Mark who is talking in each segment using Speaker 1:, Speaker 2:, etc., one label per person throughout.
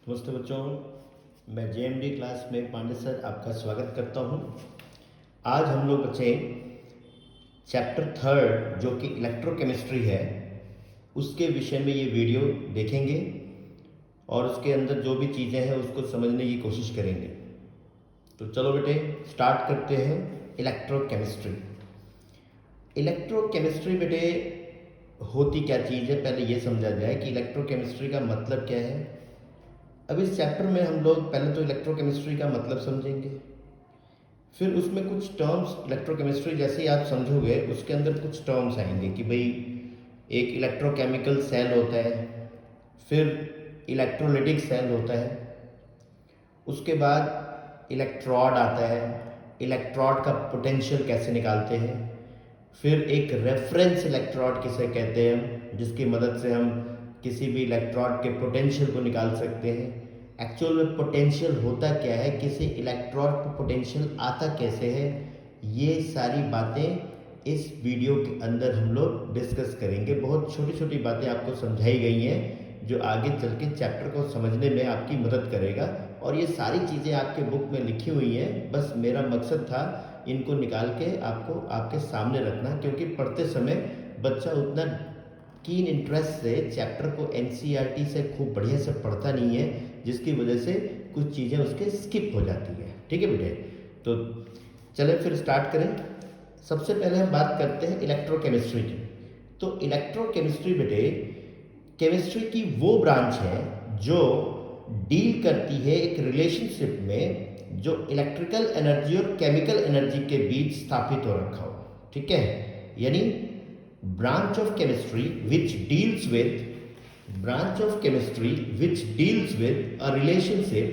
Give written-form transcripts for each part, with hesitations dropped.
Speaker 1: नमस्ते बच्चों, मैं जेएमडी क्लास में पांडे सर आपका स्वागत करता हूं। आज हम लोग बच्चे चैप्टर थर्ड जो कि इलेक्ट्रोकेमिस्ट्री है उसके विषय में ये वीडियो देखेंगे और उसके अंदर जो भी चीज़ें हैं उसको समझने की कोशिश करेंगे। तो चलो बेटे स्टार्ट करते हैं इलेक्ट्रोकेमिस्ट्री। इलेक्ट्रोकेमिस्ट्री बेटे होती क्या चीज़ है, पहले ये समझा जाए कि इलेक्ट्रोकेमिस्ट्री का मतलब क्या है। अब इस चैप्टर में हम लोग पहले तो इलेक्ट्रोकेमिस्ट्री का मतलब समझेंगे, फिर उसमें कुछ टर्म्स इलेक्ट्रोकेमिस्ट्री जैसे ही आप समझोगे उसके अंदर कुछ टर्म्स आएंगे कि भाई एक इलेक्ट्रोकेमिकल सेल होता है, फिर इलेक्ट्रोलिटिक सेल होता है, उसके बाद इलेक्ट्रोड आता है, इलेक्ट्रोड का पोटेंशियल कैसे निकालते हैं, फिर एक रेफरेंस इलेक्ट्रोड किसे कहते हैं जिसकी मदद से हम किसी भी इलेक्ट्रोड के पोटेंशियल को निकाल सकते हैं। एक्चुअल में पोटेंशियल होता क्या है, किसी इलेक्ट्रोड पर पोटेंशियल आता कैसे है, ये सारी बातें इस वीडियो के अंदर हम लोग डिस्कस करेंगे। बहुत छोटी छोटी बातें आपको समझाई गई हैं जो आगे चल के चैप्टर को समझने में आपकी मदद करेगा। और ये सारी चीज़ें आपके बुक में लिखी हुई हैं, बस मेरा मकसद था इनको निकाल के आपको आपके सामने रखना, क्योंकि पढ़ते समय बच्चा उतना कीन इंटरेस्ट से चैप्टर को एनसीईआरटी से खूब बढ़िया से पढ़ता नहीं है, जिसकी वजह से कुछ चीज़ें उसके स्किप हो जाती है। ठीक है बेटे, तो चलें फिर स्टार्ट करें। सबसे पहले हम बात करते हैं इलेक्ट्रोकेमिस्ट्री की। तो इलेक्ट्रोकेमिस्ट्री बेटे केमिस्ट्री की वो ब्रांच है जो डील करती है एक रिलेशनशिप में जो इलेक्ट्रिकल एनर्जी और केमिकल एनर्जी के बीच स्थापित हो रखा हो। ठीक है, यानी branch of chemistry which deals with a relationship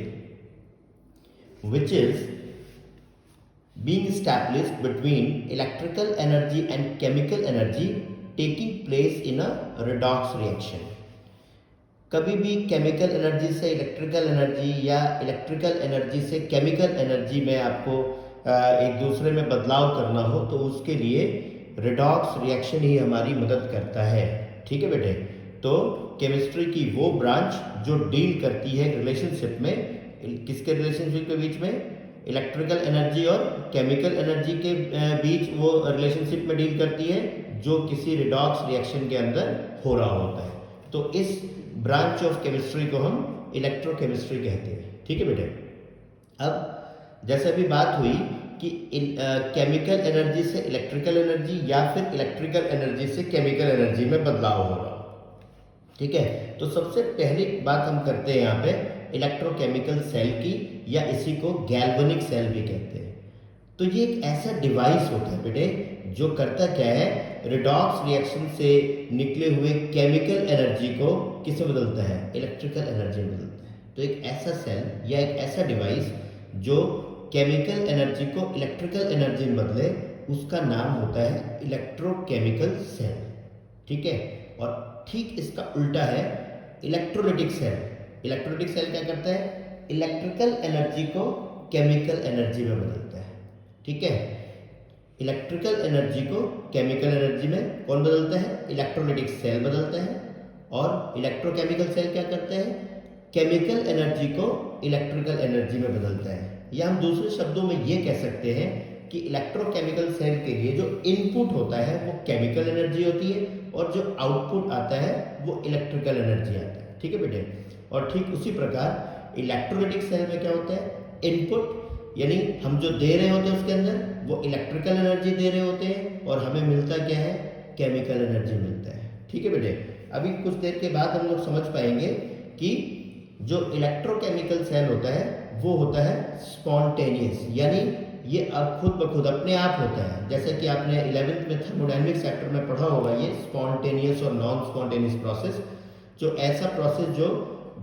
Speaker 1: which is being established between electrical energy and chemical energy taking place in a redox reaction। कभी भी केमिकल एनर्जी से इलेक्ट्रिकल एनर्जी या इलेक्ट्रिकल एनर्जी से केमिकल एनर्जी में आपको एक दूसरे में बदलाव करना हो तो उसके लिए रिडॉक्स रिएक्शन ही हमारी मदद करता है। ठीक है बेटे, तो केमिस्ट्री की वो ब्रांच जो डील करती है रिलेशनशिप में, किसके रिलेशनशिप के बीच में, इलेक्ट्रिकल एनर्जी और केमिकल एनर्जी के बीच वो रिलेशनशिप में डील करती है जो किसी रिडॉक्स रिएक्शन के अंदर हो रहा होता है। तो इस ब्रांच ऑफ केमिस्ट्री को हम इलेक्ट्रोकेमिस्ट्री कहते हैं। ठीक है बेटे, अब जैसे अभी बात हुई कि केमिकल एनर्जी से इलेक्ट्रिकल एनर्जी या फिर इलेक्ट्रिकल एनर्जी से केमिकल एनर्जी में बदलाव हो रहा। ठीक है, तो सबसे पहली बात हम करते हैं यहाँ पे इलेक्ट्रोकेमिकल सेल की, या इसी को गैल्वेनिक सेल भी कहते हैं। तो ये एक ऐसा डिवाइस होता है बेटे जो करता क्या है, रिडॉक्स रिएक्शन से निकले हुए केमिकल एनर्जी को किसे बदलता है, इलेक्ट्रिकल एनर्जी में बदलता है। तो एक ऐसा सेल या एक ऐसा डिवाइस जो केमिकल एनर्जी को इलेक्ट्रिकल एनर्जी में बदले, उसका नाम होता है इलेक्ट्रोकेमिकल सेल। ठीक है, और ठीक इसका उल्टा है इलेक्ट्रोलिटिक सेल। इलेक्ट्रोलिटिक सेल क्या करता है, इलेक्ट्रिकल एनर्जी को केमिकल एनर्जी में बदलता है। ठीक है, इलेक्ट्रिकल एनर्जी को केमिकल एनर्जी में कौन बदलता है, इलेक्ट्रोलिटिक सेल बदलता है। और इलेक्ट्रोकेमिकल सेल क्या करता है, केमिकल एनर्जी को इलेक्ट्रिकल एनर्जी में बदलता है। या हम दूसरे शब्दों में ये कह सकते हैं कि इलेक्ट्रोकेमिकल सेल के लिए जो इनपुट होता है वो केमिकल एनर्जी होती है और जो आउटपुट आता है वो इलेक्ट्रिकल एनर्जी आता है। ठीक है बेटे, और ठीक उसी प्रकार इलेक्ट्रोलिटिक सेल में क्या होता है, इनपुट यानी हम जो दे रहे होते हैं उसके अंदर वो इलेक्ट्रिकल एनर्जी दे रहे होते हैं और हमें मिलता क्या है, केमिकल एनर्जी मिलता है। ठीक है बेटे, अभी कुछ देर के बाद हम लोग समझ पाएंगे कि जो इलेक्ट्रोकेमिकल सेल होता है वो होता है स्पॉन्टेनियस, यानी ये अब खुद ब खुद अपने आप होता है। जैसे कि आपने 11th में थर्मोडायनेमिक्स चैप्टर में पढ़ा होगा, ये स्पॉन्टेनियस और नॉन स्पॉन्टेनियस प्रोसेस, जो ऐसा प्रोसेस जो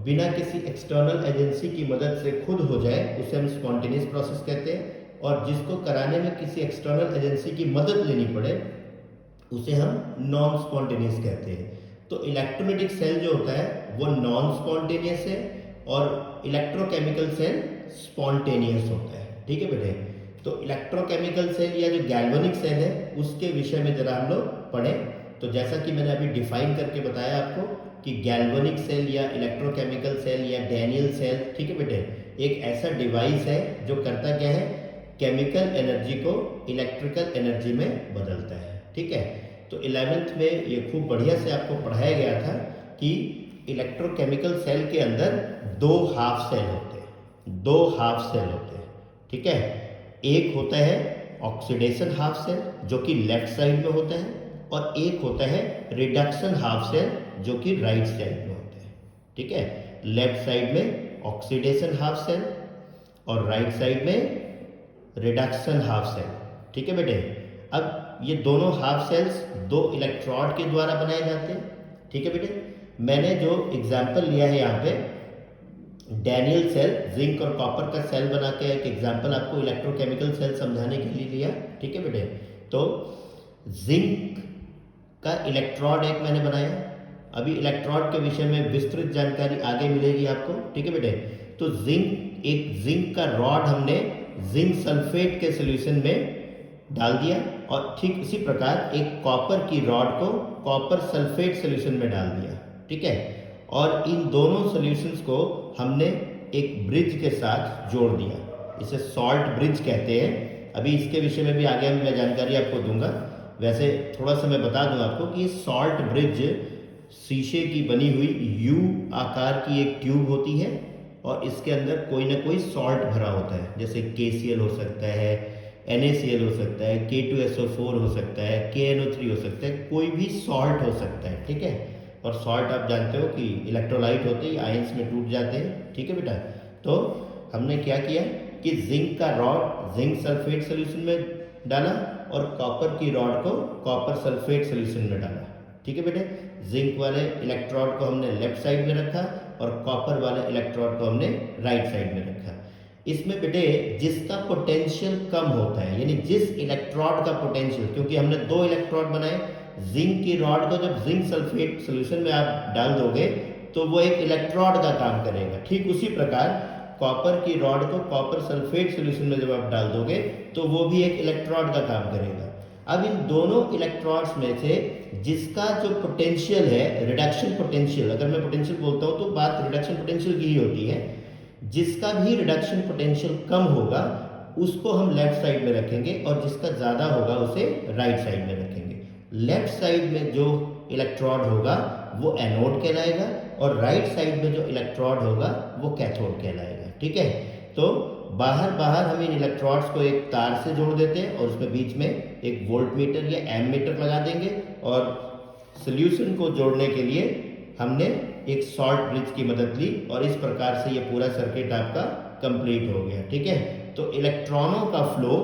Speaker 1: बिना किसी एक्सटर्नल एजेंसी की मदद से खुद हो जाए उसे हम स्पॉन्टेनियस प्रोसेस कहते हैं, और जिसको कराने में किसी एक्सटर्नल एजेंसी की मदद लेनी पड़े उसे हम नॉन स्पॉन्टेनियस कहते हैं। तो इलेक्ट्रोलिटिक सेल जो होता है वो नॉन स्पॉन्टेनियस है और इलेक्ट्रोकेमिकल सेल स्पॉन्टेनियस होता है। ठीक है बेटे, तो इलेक्ट्रोकेमिकल सेल या जो गैल्वेनिक सेल है उसके विषय में जरा हम लोग पढ़ें। तो जैसा कि मैंने अभी डिफाइन करके बताया आपको, कि गैल्वेनिक सेल या इलेक्ट्रोकेमिकल सेल या डैनियल सेल, ठीक है बेटे, एक ऐसा डिवाइस है जो करता क्या है, केमिकल एनर्जी को इलेक्ट्रिकल एनर्जी में बदलता है। ठीक है, तो 11th में ये खूब बढ़िया से आपको पढ़ाया गया था कि इलेक्ट्रोकेमिकल सेल के अंदर दो हाफ सेल होते हैं, दो हाफ सेल होते हैं। ठीक है, एक होता है ऑक्सीडेशन हाफ सेल जो कि लेफ्ट साइड में होता है, और एक होता है रिडक्शन हाफ सेल जो कि राइट साइड में होता है। ठीक है, लेफ्ट साइड में ऑक्सीडेशन हाफ सेल और राइट साइड में रिडक्शन हाफ सेल। ठीक है बेटे, अब ये दोनों हाफ सेल्स दो इलेक्ट्रोड के द्वारा बनाए जाते हैं। ठीक है बेटे, मैंने जो एग्जाम्पल लिया है यहाँ पे डैनियल सेल, जिंक और कॉपर का सेल बना के एक एग्जाम्पल आपको इलेक्ट्रोकेमिकल सेल समझाने के लिए लिया। ठीक है बेटे, तो जिंक का इलेक्ट्रोड एक मैंने बनाया, अभी इलेक्ट्रोड के विषय में विस्तृत जानकारी आगे मिलेगी आपको। ठीक है बेटे, तो जिंक का रॉड हमने जिंक सल्फेट के सॉल्यूशन में डाल दिया, और ठीक इसी प्रकार एक कॉपर की रॉड को कॉपर सल्फेट सॉल्यूशन में डाल दिया। ठीक है, और इन दोनों सॉल्यूशंस को हमने एक ब्रिज के साथ जोड़ दिया, इसे सॉल्ट ब्रिज कहते हैं। अभी इसके विषय में भी आगे मैं जानकारी आपको दूंगा। वैसे थोड़ा सा मैं बता दूं आपको कि सॉल्ट ब्रिज शीशे की बनी हुई यू आकार की एक ट्यूब होती है, और इसके अंदर कोई ना कोई सॉल्ट भरा होता है, जैसे KCl हो सकता है, NaCl हो सकता है, K2SO4 हो सकता है, KNO3 हो सकता है, कोई भी सॉल्ट हो सकता है। ठीक है, और सॉल्ट आप जानते हो कि इलेक्ट्रोलाइट होते ही आयंस में टूट जाते हैं। ठीक है बेटा, तो हमने क्या किया कि जिंक का रॉड जिंक सल्फेट सॉल्यूशन में डाला और कॉपर की रॉड को कॉपर सल्फेट सॉल्यूशन में डाला। ठीक है बेटे, जिंक वाले इलेक्ट्रोड को हमने लेफ्ट साइड में रखा और कॉपर वाले इलेक्ट्रोड को हमने राइट साइड में रखा। इसमें बेटे जिसका पोटेंशियल कम होता है, यानी जिस इलेक्ट्रोड का पोटेंशियल, क्योंकि हमने दो इलेक्ट्रोड बनाए, जिंक की रॉड को जब जिंक सल्फेट सॉल्यूशन में आप डाल दोगे तो वो एक इलेक्ट्रोड का काम करेगा। ठीक उसी प्रकार कॉपर की रॉड को कॉपर सल्फेट सॉल्यूशन में जब आप डाल दोगे तो वो भी एक इलेक्ट्रोड का काम करेगा। अब इन दोनों इलेक्ट्रोड्स में से जिसका जो पोटेंशियल है, रिडक्शन पोटेंशियल, अगर मैं पोटेंशियल बोलता हूँ तो बात रिडक्शन पोटेंशियल की ही होती है, जिसका भी रिडक्शन पोटेंशियल कम होगा उसको हम लेफ्ट साइड में रखेंगे और जिसका ज़्यादा होगा उसे राइट साइड में रखेंगे। लेफ्ट साइड में जो इलेक्ट्रोड होगा वो एनोड कहलाएगा और राइट साइड में जो इलेक्ट्रोड होगा वो कैथोड कहलाएगा। ठीक है, तो बाहर हम इन इलेक्ट्रोड्स को एक तार से जोड़ देते हैं और उसमें बीच में एक वोल्टमीटर या एमीटर लगा देंगे, और सॉल्यूशन को जोड़ने के लिए हमने एक सॉल्ट ब्रिज की मदद ली, और इस प्रकार से ये पूरा सर्किट आपका कंप्लीट हो गया। ठीक है, तो इलेक्ट्रॉनों का फ्लो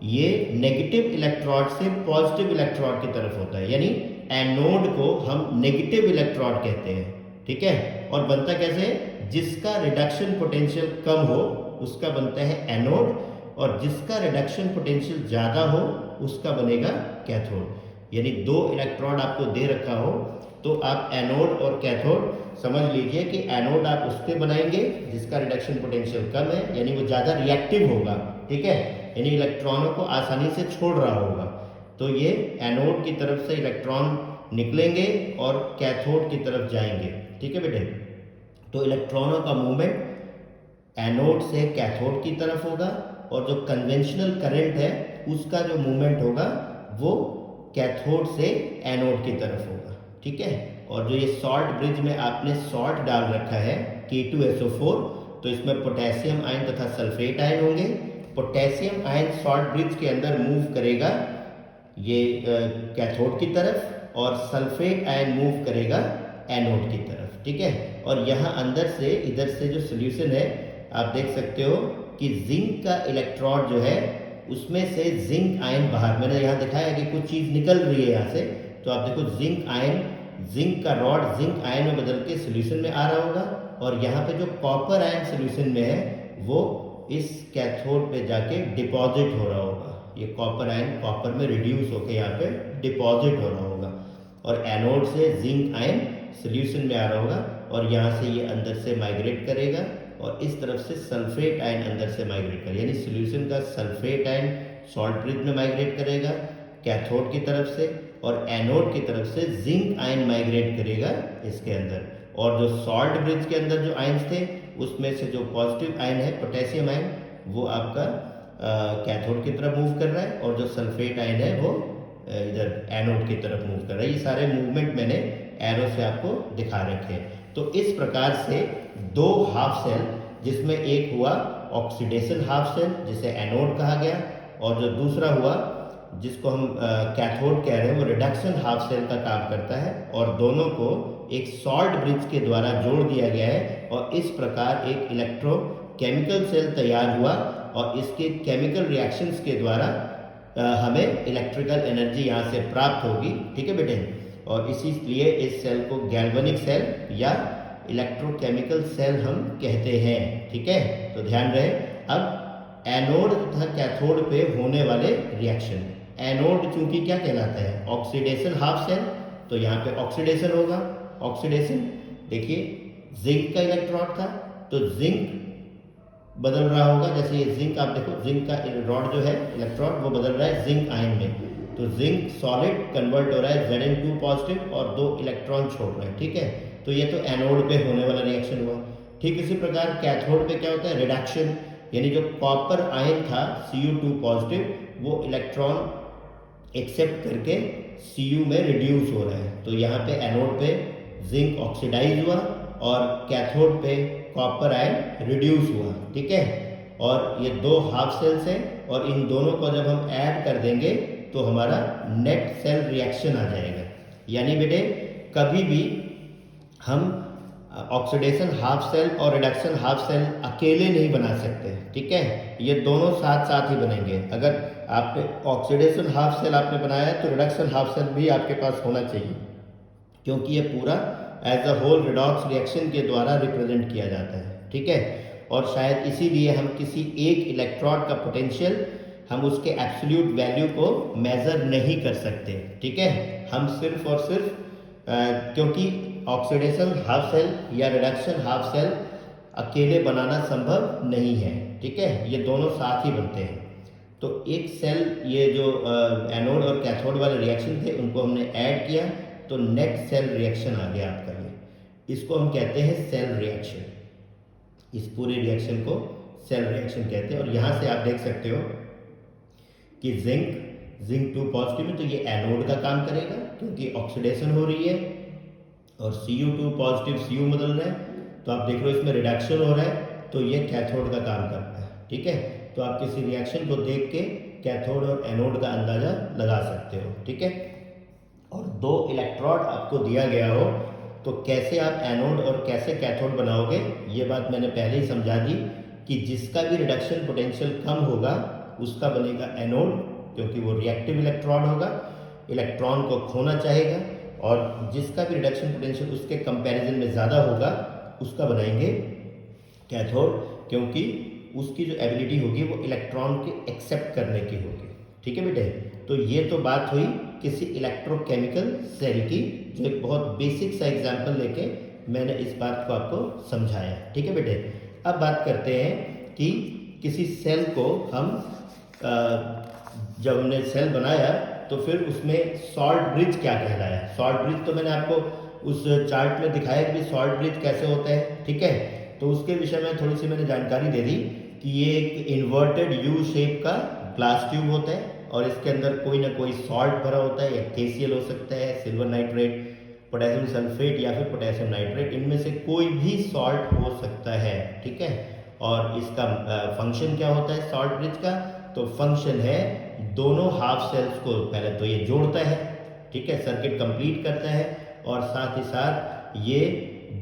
Speaker 1: ये नेगेटिव इलेक्ट्रोड से पॉजिटिव इलेक्ट्रोड की तरफ होता है, यानी एनोड को हम नेगेटिव इलेक्ट्रोड कहते हैं। ठीक है, और बनता कैसे है, जिसका रिडक्शन पोटेंशियल कम हो उसका बनता है एनोड, और जिसका रिडक्शन पोटेंशियल ज़्यादा हो उसका बनेगा कैथोड। यानी दो इलेक्ट्रोड आपको दे रखा हो तो आप एनोड और कैथोड समझ लीजिए कि एनोड आप उसके बनाएंगे जिसका रिडक्शन पोटेंशियल कम है, यानी वो ज़्यादा रिएक्टिव होगा। ठीक है, यानी इलेक्ट्रॉनों को आसानी से छोड़ रहा होगा, तो ये एनोड की तरफ से इलेक्ट्रॉन निकलेंगे और कैथोड की तरफ जाएंगे। ठीक है बेटे, तो इलेक्ट्रॉनों का मूवमेंट एनोड से कैथोड की तरफ होगा, और जो कन्वेंशनल करंट है उसका जो मूवमेंट होगा वो कैथोड से एनोड की तरफ होगा। ठीक है, और जो ये सॉल्ट ब्रिज में आपने सॉल्ट डाल रखा है K2SO4, तो इसमें पोटेशियम आयन तथा सल्फेट आयन होंगे। पोटेशियम आयन सॉल्ट ब्रिज के अंदर मूव करेगा ये कैथोड की तरफ, और सल्फेट आयन मूव करेगा एनोड की तरफ। ठीक है, और यहाँ अंदर से इधर से जो सोल्यूशन है आप देख सकते हो कि जिंक का इलेक्ट्रोड जो है उसमें से जिंक आयन बाहर, मैंने यहाँ दिखाया कि कुछ चीज़ निकल रही है यहाँ से, तो आप देखो जिंक आयन, जिंक का रॉड जिंक आयन में बदल के सोल्यूशन में आ रहा होगा, और यहाँ पे जो कॉपर आयन सोल्यूशन में है वो इस कैथोड पे जाके डिपॉजिट हो रहा होगा। ये कॉपर आयन कॉपर में रिड्यूस होकर यहाँ पे डिपॉजिट हो रहा होगा, और एनोड से जिंक आयन सोल्यूशन में आ रहा होगा, और यहाँ से ये अंदर से माइग्रेट करेगा और इस तरफ से सल्फेट आयन अंदर से माइग्रेट करेगा, यानी सोल्यूशन का सल्फेट आयन सॉल्ट ब्रिज में माइग्रेट करेगा कैथोड की तरफ से, और एनोड की तरफ से जिंक आयन माइग्रेट करेगा इसके अंदर, और जो सॉल्ट ब्रिज के अंदर जो आयन्स थे उसमें से जो पॉजिटिव आयन है पोटेशियम आयन वो आपका कैथोड की तरफ मूव कर रहा है, और जो सल्फेट आयन है वो इधर एनोड की तरफ मूव कर रहा है। ये सारे मूवमेंट मैंने एरो से आपको दिखा रखे हैं। तो इस प्रकार से दो हाफ सेल, जिसमें एक हुआ ऑक्सीडेशन हाफ सेल जिसे एनोड कहा गया, और जो दूसरा हुआ जिसको हम कैथोड कह रहे हैं वो रिडक्शन हाफ सेल का काम करता है, और दोनों को एक सॉल्ट ब्रिज के द्वारा जोड़ दिया गया है, और इस प्रकार एक इलेक्ट्रोकेमिकल सेल तैयार हुआ, और इसके केमिकल रिएक्शंस के द्वारा हमें इलेक्ट्रिकल एनर्जी यहाँ से प्राप्त होगी। ठीक है बेटे, और इसीलिए इस सेल को गैल्वेनिक सेल या इलेक्ट्रोकेमिकल सेल हम कहते हैं। ठीक है, तो ध्यान रहे। अब एनोड तथा कैथोड पे होने वाले रिएक्शन, एनोड चूंकि क्या कहलाता है, ऑक्सीडेशन हाफ सेल, तो यहाँ पे ऑक्सीडेशन होगा। ऑक्सीडेशन देखिए, जिंक का इलेक्ट्रॉड था तो जिंक बदल रहा होगा, जैसे ये जिंक आप देखो, जिंक का रॉड जो है इलेक्ट्रॉड वो बदल रहा है जिंक आयन में, तो जिंक सॉलिड कन्वर्ट हो रहा है Zn2 पॉजिटिव और 2 इलेक्ट्रॉन छोड़ रहा है। ठीक है, तो ये तो एनोड पे होने वाला रिएक्शन हुआ। ठीक इसी प्रकार कैथोड पे क्या होता है, रिडक्शन, यानी जो कॉपर आयन था Cu2 पॉजिटिव वो इलेक्ट्रॉन एक्सेप्ट करके Cu में रिड्यूस हो रहा है, तो यहाँ पे एनोड पे जिंक ऑक्सीडाइज हुआ और कैथोड पे कॉपर आयन रिड्यूस हुआ। ठीक है, और ये दो हाफ सेल्स हैं, और इन दोनों को जब हम ऐड कर देंगे तो हमारा नेट सेल रिएक्शन आ जाएगा। यानी बेटे कभी भी हम ऑक्सीडेशन हाफ सेल और रिडक्शन हाफ सेल अकेले नहीं बना सकते। ठीक है, ये दोनों साथ साथ ही बनेंगे। अगर आपने ऑक्सीडेशन हाफ सेल आपने बनाया है तो रिडक्शन हाफ सेल भी आपके पास होना चाहिए, क्योंकि ये पूरा as a whole redox reaction के द्वारा रिप्रेजेंट किया जाता है। ठीक है, और शायद इसीलिए हम किसी एक इलेक्ट्रॉड का पोटेंशियल हम उसके एब्सोल्यूट वैल्यू को मेज़र नहीं कर सकते। ठीक है, हम सिर्फ और सिर्फ क्योंकि ऑक्सीडेशन हाफ सेल या रिडक्शन हाफ सेल अकेले बनाना संभव नहीं है। ठीक है, ये दोनों साथ ही बनते हैं। तो एक सेल, ये जो एनोड और कैथोड वाले रिएक्शन थे उनको हमने ऐड किया तो नेट सेल रिएक्शन आ गया आपका। ये इसको हम कहते हैं सेल रिएक्शन। इस पूरे रिएक्शन को सेल रिएक्शन कहते हैं। और यहाँ से आप देख सकते हो कि जिंक 2 पॉजिटिव है तो ये एनोड का काम करेगा क्योंकि ऑक्सीडेशन हो रही है, और Cu2 पॉजिटिव Cu बदल रहा है, तो आप देख रहे हो इसमें रिडक्शन हो रहा है, तो ये कैथोड का काम करता है। ठीक है, तो आप किसी रिएक्शन को देख के कैथोड और एनोड का अंदाजा लगा सकते हो। ठीक है, और दो इलेक्ट्रोड आपको दिया गया हो तो कैसे आप एनोड और कैसे कैथोड बनाओगे, ये बात मैंने पहले ही समझा दी कि जिसका भी रिडक्शन पोटेंशियल कम होगा उसका बनेगा एनोड, क्योंकि वो रिएक्टिव इलेक्ट्रॉन होगा, इलेक्ट्रॉन को खोना चाहेगा, और जिसका भी रिडक्शन पोटेंशियल उसके कंपैरिजन में ज़्यादा होगा उसका बनाएंगे कैथोड, क्योंकि उसकी जो एबिलिटी होगी वो इलेक्ट्रॉन के एक्सेप्ट करने की होगी। ठीक है बेटे, तो ये तो बात हुई किसी इलेक्ट्रोकेमिकल सेल की, जो एक बहुत बेसिक सा एग्जाम्पल लेके मैंने इस बात को आपको समझाया। ठीक है बेटे, अब बात करते हैं कि किसी सेल को हम जब हमने सेल बनाया तो फिर उसमें सॉल्ट ब्रिज क्या कहलाया। सॉल्ट ब्रिज तो मैंने आपको उस चार्ट में दिखाया कि सॉल्ट ब्रिज कैसे होता है। ठीक है, तो उसके विषय में थोड़ी सी मैंने जानकारी दे दी कि ये एक इन्वर्टेड यू शेप का ग्लास ट्यूब होता है, और इसके अंदर कोई ना कोई सॉल्ट भरा होता है, या KCl हो सकता है, सिल्वर नाइट्रेट, पोटेशियम सल्फेट या फिर पोटेशियम नाइट्रेट, इनमें से कोई भी सॉल्ट हो सकता है। ठीक है, और इसका फंक्शन क्या होता है सॉल्ट ब्रिज का, तो फंक्शन है दोनों हाफ सेल्स को पहले तो ये जोड़ता है। ठीक है, सर्किट कंप्लीट करता है, और साथ ही साथ ये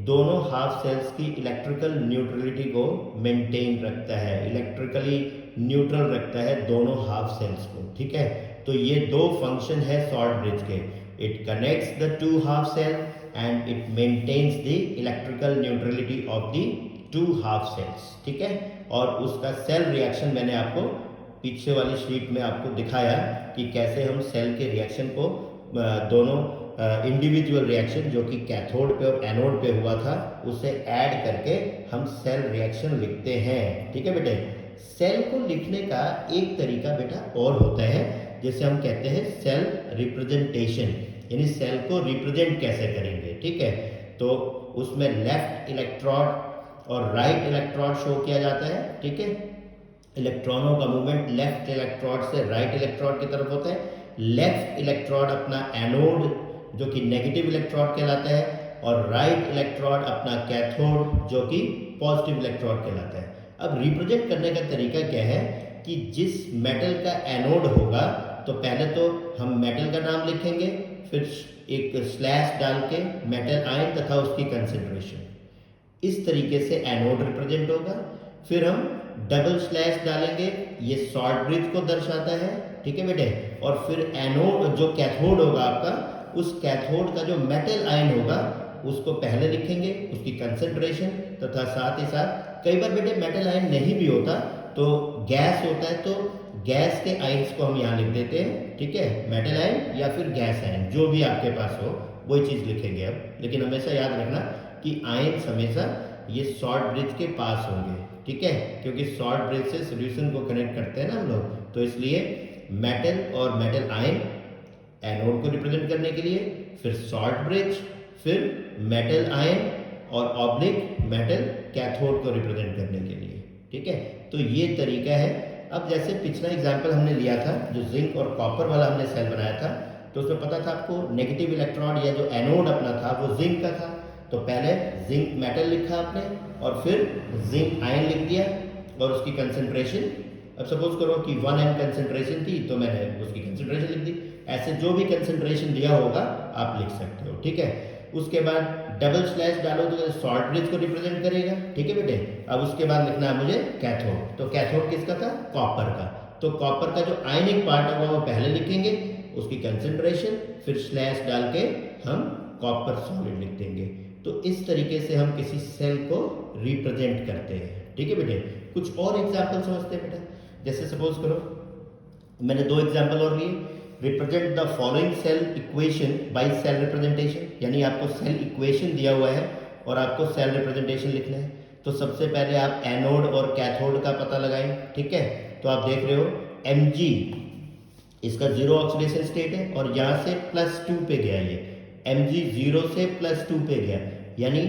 Speaker 1: दोनों हाफ सेल्स की इलेक्ट्रिकल न्यूट्रलिटी को मेंटेन रखता है, इलेक्ट्रिकली न्यूट्रल रखता है दोनों हाफ सेल्स को। ठीक है, तो ये दो फंक्शन है सॉल्ट ब्रिज के, it connects the two half cell and it maintains the electrical neutrality of the two half cells. ठीक है, और उसका सेल रिएक्शन मैंने आपको पीछे वाली शीट में आपको दिखाया कि कैसे हम सेल के रिएक्शन को दोनों इंडिविजुअल रिएक्शन जो कि कैथोड पे और एनोड पे हुआ था उसे ऐड करके हम सेल रिएक्शन लिखते हैं। ठीक है बेटे, सेल को लिखने का एक तरीका बेटा और होता है जिसे हम कहते हैं सेल रिप्रेजेंटेशन, यानी सेल को रिप्रेजेंट कैसे करेंगे। ठीक है, तो उसमें लेफ्ट इलेक्ट्रोड और राइट इलेक्ट्रोड शो किया जाता है। ठीक है, इलेक्ट्रॉनों का मूवमेंट लेफ्ट इलेक्ट्रोड से राइट इलेक्ट्रोड की तरफ होता है। लेफ्ट इलेक्ट्रोड अपना एनोड जो कि नेगेटिव इलेक्ट्रोड कहलाता है, और राइट इलेक्ट्रोड अपना कैथोड जो कि पॉजिटिव इलेक्ट्रोड कहलाता है। अब रिप्रेजेंट करने का तरीका क्या है कि जिस मेटल का एनोड होगा तो पहले तो हम मेटल का नाम लिखेंगे, फिर एक स्लैश डाल के मेटल आयन तथा उसकी कंसेंट्रेशन, इस तरीके से एनोड रिप्रेजेंट होगा। फिर हम डबल स्लैश डालेंगे, ये शॉर्ट ब्रिज को दर्शाता है। ठीक है बेटे, और फिर एनोड जो कैथोड होगा आपका, उस कैथोड का जो मेटल आयन होगा उसको पहले लिखेंगे, उसकी कंसेंट्रेशन तथा साथ ही साथ कई बार बेटे मेटल आयन नहीं भी होता तो गैस होता है, तो गैस के आयन्स को हम यहाँ लिख देते हैं। ठीक है, मेटल आयन या फिर गैस आयन जो भी आपके पास हो वही चीज़ लिखेंगे अब। लेकिन हमेशा याद रखना कि आयन्स हमेशा ये शॉर्ट ब्रिज के पास होंगे। ठीक है, क्योंकि शॉर्ट ब्रिज से सोल्यूशन को कनेक्ट करते हैं ना हम लोग, तो इसलिए मेटल और मेटल आयन एनोड को रिप्रेजेंट करने के लिए, फिर शॉर्ट ब्रिज, फिर मेटल आयन और ऑब्लिक मेटल कैथोड को रिप्रेजेंट करने के लिए। ठीक है, तो ये तरीका है। अब जैसे पिछला एग्जाम्पल हमने लिया था जो जिंक और कॉपर वाला हमने सेल बनाया था, तो उसमें पता था आपको नेगेटिव इलेक्ट्रॉन या जो एनोड अपना था वो जिंक का था, तो पहले जिंक मेटल लिखा आपने और फिर जिंक आयन लिख दिया और उसकी कंसेंट्रेशन, अब सपोज करो कि 1 m कंसेंट्रेशन थी तो मैंने उसकी कंसेंट्रेशन लिख दी। ऐसे जो भी कंसेंट्रेशन दिया होगा आप लिख सकते हो। ठीक है, उसके बाद डबल स्लैश डालो तो शॉर्ट ब्रिज को रिप्रेजेंट करेगा। ठीक है बेटे, अब उसके बाद लिखना है मुझे कैथोड, तो कैथोड किसका था? कॉपर का। तो कॉपर का जो आयनिक पार्ट होगा वो पहले लिखेंगे, उसकी कंसेंट्रेशन, फिर स्लैश डाल के हम कॉपर सॉलिड लिख देंगे। तो इस तरीके से हम किसी सेल को रिप्रेजेंट करते हैं। ठीक है बेटे, कुछ और एग्जाम्पल समझते हैं बेटा। जैसे सपोज करो मैंने 2 एग्जाम्पल और लिए, represent the following cell equation by cell representation, यानी आपको सेल इक्वेशन दिया हुआ है और आपको सेल रिप्रेजेंटेशन लिखना है। तो सबसे पहले आप एनोड और कैथोड का पता लगाएं। ठीक है, तो आप देख रहे हो Mg इसका 0 ऑक्सीडेशन स्टेट है और यहाँ से +2 पे गया, ये Mg 0 से +2 पे गया, यानी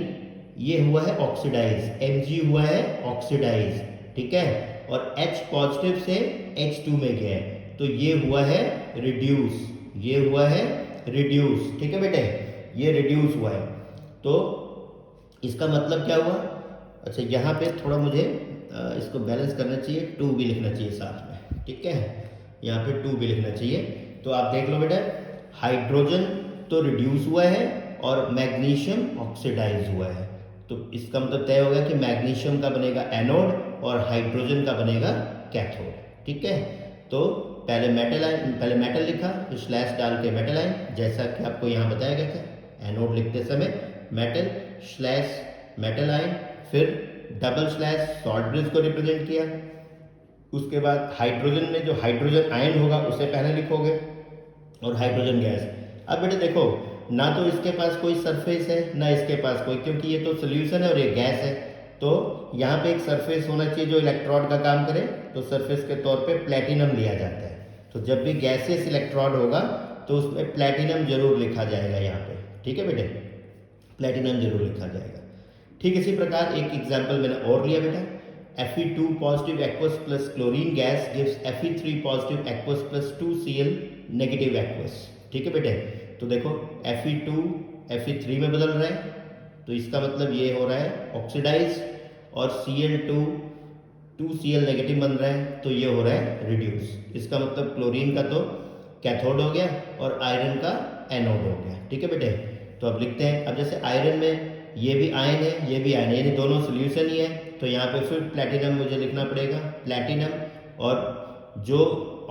Speaker 1: ये हुआ है ऑक्सीडाइज, Mg हुआ है ऑक्सीडाइज। ठीक है, और H पॉजिटिव से H2 में गया है, तो ये हुआ है रिड्यूस, ये हुआ है रिड्यूस। ठीक है बेटे, ये रिड्यूस हुआ है। तो इसका मतलब क्या हुआ? अच्छा, यहाँ पे थोड़ा मुझे इसको बैलेंस करना चाहिए, 2 भी लिखना चाहिए साथ में। ठीक है, यहाँ पे 2 भी लिखना चाहिए। तो आप देख लो बेटा, हाइड्रोजन तो रिड्यूस हुआ है और मैग्नीशियम ऑक्सीडाइज हुआ है, तो इसका मतलब तय होगा कि मैग्नीशियम का बनेगा एनोड और हाइड्रोजन का बनेगा कैथोड। ठीक है, तो पहले मेटल लिखा, फिर स्लैश डाल के मेटल आयन, जैसा कि आपको यहाँ बताया गया था। एनोड लिखते समय मेटल स्लैश मेटल आयन, फिर डबल स्लैश शॉर्ट ब्रिज को रिप्रेजेंट किया। उसके बाद हाइड्रोजन में जो हाइड्रोजन आयन होगा उसे पहले लिखोगे और हाइड्रोजन गैस। अब बेटे देखो, ना तो इसके पास कोई सरफेस है ना इसके पास कोई, क्योंकि ये तो सोल्यूशन है और ये गैस है, तो यहाँ पे एक सरफेस होना चाहिए जो इलेक्ट्रोड का काम करे, तो सरफेस के तौर पे प्लेटिनम लिया जाता है। तो जब भी गैसियस इलेक्ट्रोड होगा तो उसमें प्लेटिनम जरूर लिखा जाएगा यहाँ पे। ठीक है बेटे, प्लेटिनम जरूर लिखा जाएगा। ठीक इसी प्रकार एक एग्जाम्पल मैंने और लिया बेटा, Fe2 positive aqueous plus chlorine gas gives Fe3 positive aqueous plus 2Cl negative aqueous. ठीक है बेटे, तो देखो Fe2 Fe3 में बदल रहा है, तो इसका मतलब ये हो रहा है ऑक्सीडाइज, और Cl2 2Cl नेगेटिव बन रहा है, तो ये हो रहा है रिड्यूस। इसका मतलब क्लोरीन का तो कैथोड हो गया और आयरन का एनोड हो गया। ठीक है बेटे, तो अब लिखते हैं। अब जैसे आयरन में ये भी आयन है, ये भी आयन है, यानी दोनों सोल्यूशन ही है, तो यहाँ पे फिर प्लेटिनम मुझे लिखना पड़ेगा, प्लेटिनम, और जो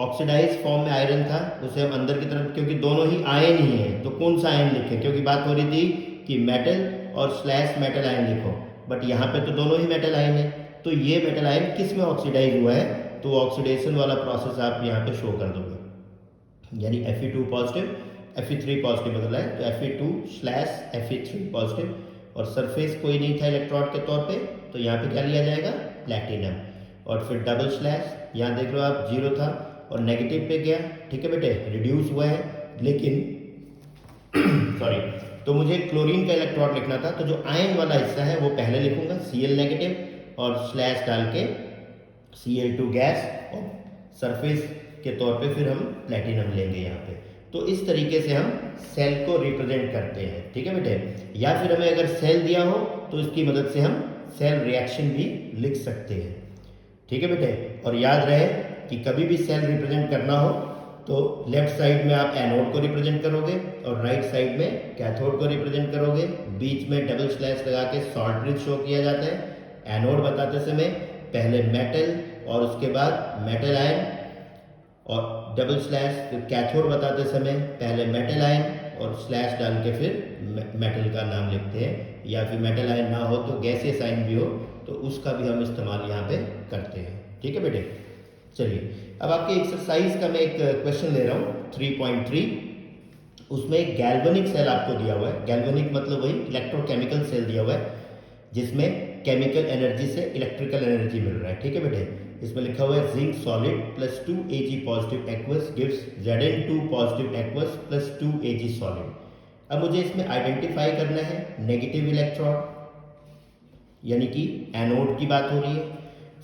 Speaker 1: ऑक्सीडाइज फॉर्म में आयरन था उसे हम अंदर की तरफ, क्योंकि दोनों ही आयन ही है तो कौन सा आयन लिखें, क्योंकि बात हो रही थी कि मेटल और स्लैश मेटल आयन लिखो, बट यहाँ पे तो दोनों ही मेटल आयन है, तो ये मेटल आयन किस में ऑक्सीडाइज हुआ है, तो ऑक्सीडेशन वाला प्रोसेस आप यहाँ पे शो कर दोगे, यानी Fe2 पॉजिटिव Fe3 पॉजिटिव बदला है, तो Fe2/Fe3 पॉजिटिव, और सरफेस कोई नहीं था इलेक्ट्रोड के तौर पे, तो यहाँ पे क्या लिया जाएगा, प्लेटिनम, और फिर डबल स्लैश, यहाँ देख लो आप 0 था और नेगेटिव पे गया, ठीक है बेटे, रिड्यूस हुआ है, लेकिन सॉरी, तो मुझे क्लोरीन का इलेक्ट्रॉन लिखना था, तो जो आयन वाला हिस्सा है वो पहले लिखूंगा Cl नेगेटिव और स्लैश डाल के Cl2 गैस, और सरफेस के तौर पे फिर हम प्लेटिनम लेंगे यहाँ पे। तो इस तरीके से हम सेल को रिप्रेजेंट करते हैं, ठीक है बेटे। या फिर हमें अगर सेल दिया हो तो इसकी मदद से हम सेल रिएक्शन भी लिख सकते हैं, ठीक है बेटे। और याद रहे कि कभी भी सेल रिप्रेजेंट करना हो तो लेफ्ट साइड में आप एनोड को रिप्रेजेंट करोगे और राइट साइड में कैथोड को रिप्रेजेंट करोगे। बीच में डबल स्लैश लगा के सॉल्ट ब्रिज शो किया जाता है। एनोड बताते समय पहले मेटल और उसके बाद मेटल आयन, और डबल स्लैश फिर कैथोड बताते समय पहले मेटल आयन और स्लैश डाल के फिर मेटल का नाम लिखते हैं। या फिर मेटल आयन ना हो तो गैसियस आयन भी हो तो उसका भी हम इस्तेमाल यहाँ पे करते हैं, ठीक है बेटे। चलिए अब आपके एक्सरसाइज का मैं एक क्वेश्चन ले रहा हूँ 3.3। उसमें एक गैल्वेनिक सेल आपको दिया हुआ है। गैल्वेनिक मतलब वही इलेक्ट्रोकेमिकल सेल दिया हुआ है जिसमें केमिकल एनर्जी से इलेक्ट्रिकल एनर्जी मिल रहा है, ठीक है बेटे। इसमें लिखा हुआ है zinc solid plus 2 Ag positive aqueous gives Zn2 positive aqueous plus 2 Ag solid. अब मुझे इसमें आइडेंटिफाई करना है नेगेटिव इलेक्ट्रॉन, यानी कि एनोड की बात हो रही है।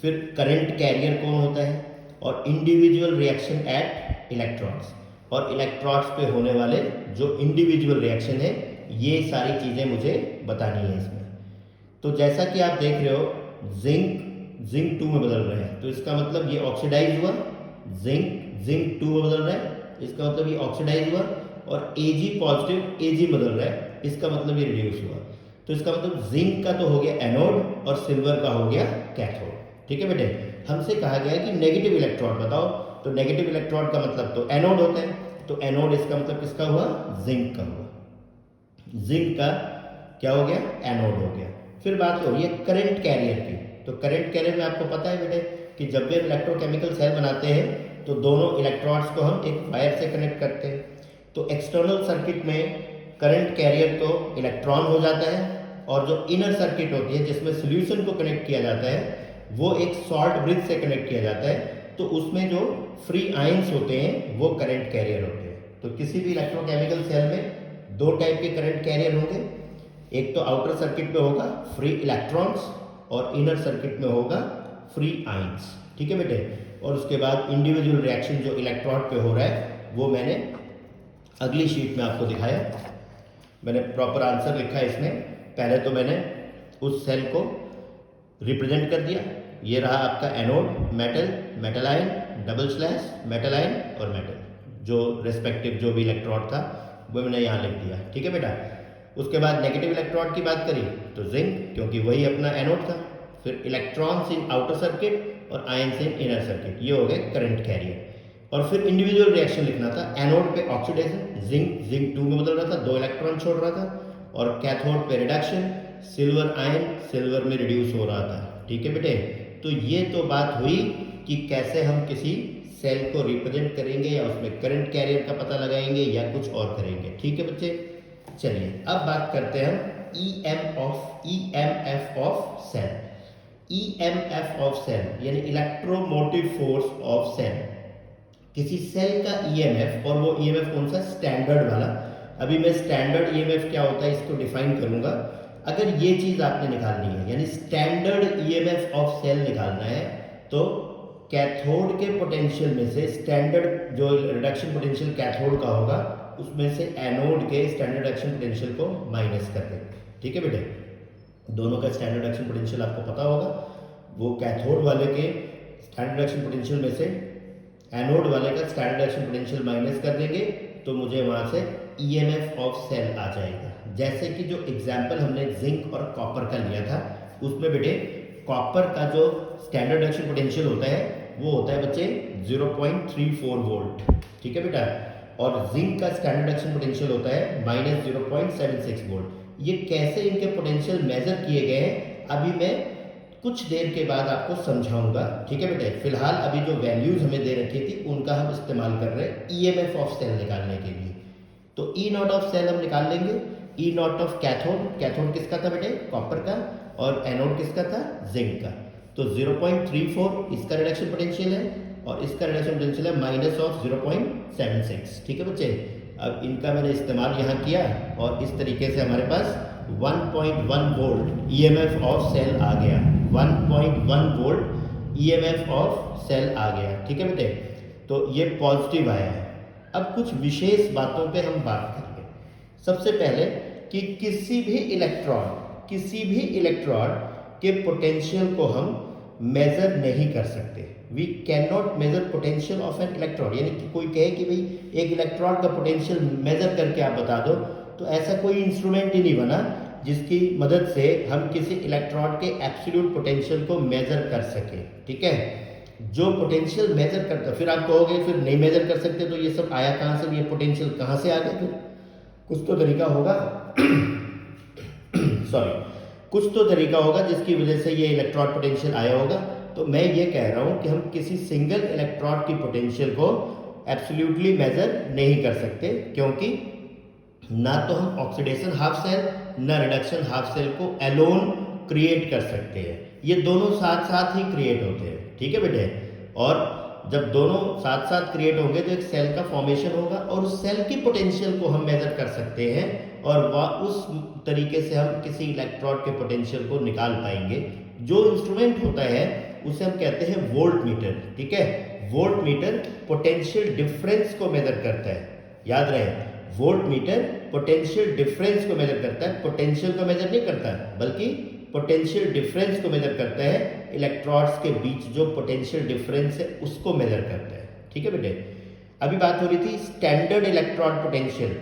Speaker 1: फिर करंट कैरियर कौन होता है, और इंडिविजुअल रिएक्शन एट इलेक्ट्रॉन्स, और इलेक्ट्रॉन्स पे होने वाले जो इंडिविजुअल रिएक्शन है, ये सारी चीज़ें मुझे बतानी है इसमें। तो जैसा कि आप देख रहे हो जिंक 2 में बदल रहे हैं, तो इसका मतलब ये ऑक्सीडाइज हुआ। जिंक 2 में बदल रहा है, इसका मतलब ये ऑक्सीडाइज हुआ। और Ag पॉजिटिव Ag बदल रहा है, इसका मतलब ये रिड्यूस हुआ। तो इसका मतलब जिंक का तो हो गया एनोड और सिल्वर का हो गया कैथोड, ठीक है बेटे। हमसे कहा गया है कि नेगेटिव इलेक्ट्रॉन बताओ, तो नेगेटिव इलेक्ट्रॉन का मतलब तो एनोड होता है, तो एनोड इसका मतलब किसका हुआ, जिंक का हुआ। जिंक का क्या हो गया, एनोड हो गया। फिर बात हो रही है करंट कैरियर की। तो करंट कैरियर में आपको पता है बेटे कि जब भी हम इलेक्ट्रोकेमिकल सेल बनाते हैं तो दोनों इलेक्ट्रॉन्स को हम एक वायर से कनेक्ट करते हैं। तो एक्सटर्नल सर्किट में करंट कैरियर तो इलेक्ट्रॉन हो जाता है, और जो इनर सर्किट होती है जिसमें सोल्यूशन को कनेक्ट किया जाता है वो एक सॉल्ट ब्रिज से कनेक्ट किया जाता है। तो उसमें जो फ्री आयंस होते हैं वो करंट कैरियर होते हैं। तो किसी भी इलेक्ट्रोकेमिकल सेल में 2 टाइप के करंट कैरियर होंगे। एक तो आउटर सर्किट में होगा फ्री इलेक्ट्रॉन्स और इनर सर्किट में होगा फ्री आयंस, ठीक है बेटे। और उसके बाद इंडिविजुअल रिएक्शन जो इलेक्ट्रॉन पे हो रहा है वो मैंने अगली शीट में आपको दिखाया। मैंने प्रॉपर आंसर लिखा है इसमें। पहले तो मैंने उस सेल को रिप्रेजेंट कर दिया, ये रहा आपका anode, metal ion, double slash, metal ion और मेटल, जो रेस्पेक्टिव जो भी इलेक्ट्रॉन था वो मैंने यहाँ लिख दिया, ठीक है बेटा। उसके बाद नेगेटिव इलेक्ट्रॉन की बात करी तो जिंक, क्योंकि वही अपना एनोड था। फिर इलेक्ट्रॉन्स इन आउटर सर्किट और आयंस इन इनर सर्किट, ये हो गए करंट कैरियर। और फिर इंडिविजुअल रिएक्शन लिखना था। एनोड पे ऑक्सीडेशन, जिंक 2 में बदल रहा था, 2 इलेक्ट्रॉन छोड़ रहा था। और कैथोड पे रिडक्शन, सिल्वर आयन सिल्वर में रिड्यूस हो रहा था, ठीक है बेटे। तो ये तो बात हुई कि कैसे हम किसी सेल को रिप्रेजेंट करेंगे या उसमें करंट कैरियर का पता लगाएंगे या कुछ और करेंगे, ठीक है बच्चे। चलिए अब बात करते हैं EMF of cell. EMF of cell यानी इलेक्ट्रोमोटिव फोर्स ऑफ सेल। किसी सेल का EMF, और वो EMF कौन सा, स्टैंडर्ड वाला। अभी मैं स्टैंडर्ड EMF क्या होता है इसको डिफाइन करूंगा। अगर ये चीज आपने निकालनी है यानी स्टैंडर्ड EMF ऑफ सेल निकालना है तो कैथोड के पोटेंशियल में से स्टैंडर्ड जो रिडक्शन पोटेंशियल कैथोड का होगा उसमें से एनोड के स्टैंडर्ड रिडक्शन पोटेंशियल को माइनस कर दें, ठीक है बेटे। दोनों का स्टैंडर्ड रिडक्शन पोटेंशियल आपको पता होगा। वो कैथोड वाले के स्टैंडर्ड रिडक्शन पोटेंशियल में से एनोड वाले का स्टैंडर्ड रिडक्शन पोटेंशियल माइनस कर देंगे तो मुझे वहां से EMF ऑफ सेल आ जाएगा। जैसे कि जो एग्जाम्पल हमने जिंक और कॉपर का लिया था उसमें बेटे कॉपर का जो स्टैंडर्ड रिडक्शन पोटेंशियल होता है वो होता है बच्चे 0.34 वोल्ट, ठीक है बेटा। और जिंक का स्टैंडर्ड रिडक्शन पोटेंशियल होता है -0.76 वोल्ट। ये कैसे इनके पोटेंशियल मेजर किए गए हैं अभी मैं कुछ देर के बाद आपको समझाऊंगा, ठीक है बेटे। फिलहाल अभी जो वैल्यूज हमें दे रखी थी उनका हम इस्तेमाल कर रहे हैं EMF ऑफ सेल निकालने के लिए। तो E0 ऑफ सेल हम निकाल लेंगे। E0 ऑफ कैथोड, कैथोड किसका था बेटे, कॉपर का, और एनोड किसका था, जिंक का। तो 0.34 इसका रिडक्शन पोटेंशियल है और इसका रिडक्शन पोटेंशियल है माइनस ऑफ 0.76। ठीक है बच्चे, अब इनका मैंने इस्तेमाल यहाँ किया और इस तरीके से हमारे पास 1.1 वोल्ट ईएमएफ ऑफ सेल आ गया। 1.1 वोल्ट ईएमएफ ऑफ सेल आ गया। ठीक है बेटे, तो ये पॉजिटिव आया है। अब कुछ विशेष बातों पे हम बात करेंगे। सबसे पहले कि किसी भी इलेक्ट्रॉन के पोटेंशियल को हम मेजर नहीं कर सकते। We can not measure potential of an electron, यानी कि कोई कहे कि भाई एक इलेक्ट्रॉन का पोटेंशियल मेजर करके आप बता दो, तो ऐसा कोई इंस्ट्रूमेंट ही नहीं बना जिसकी मदद से हम किसी इलेक्ट्रॉन के एब्सोल्यूट पोटेंशियल को मेजर कर सके। ठीक है, जो पोटेंशियल मेजर करता, फिर आप कहोगे फिर नहीं मेजर कर सकते तो ये सब आया कहाँ से, ये पोटेंशियल कहाँ से आ गया? फिर कुछ तो तरीका होगा कुछ तो तरीका होगा जिसकी वजह से ये इलेक्ट्रॉन पोटेंशियल आया होगा। तो मैं ये कह रहा हूँ कि हम किसी सिंगल इलेक्ट्रॉन की पोटेंशियल को एब्सोल्युटली मेजर नहीं कर सकते, क्योंकि ना तो हम ऑक्सीडेशन हाफ सेल ना रिडक्शन हाफ सेल को एलोन क्रिएट कर सकते हैं। ये दोनों साथ साथ ही क्रिएट होते हैं। ठीक है बेटे, और जब दोनों साथ साथ क्रिएट होंगे तो एक सेल का फॉर्मेशन होगा और उस सेल की पोटेंशियल को हम मेजर कर सकते हैं और वह उस तरीके से हम किसी इलेक्ट्रॉन के पोटेंशियल को निकाल पाएंगे। जो इंस्ट्रूमेंट होता है उसे हम कहते हैं वोल्ट मीटर। ठीक है, वोल्ट मीटर पोटेंशियल डिफरेंस को मेजर करता है। याद रहे, वोल्ट मीटर पोटेंशियल डिफरेंस को मेजर करता है, पोटेंशियल को मेजर नहीं करता, बल्कि पोटेंशियल डिफरेंस को मेजर करता है। इलेक्ट्रॉन्स के बीच जो पोटेंशियल डिफरेंस है उसको मेजर करता है। ठीक है बेटे, अभी बात हो रही थी स्टैंडर्ड इलेक्ट्रॉन पोटेंशियल।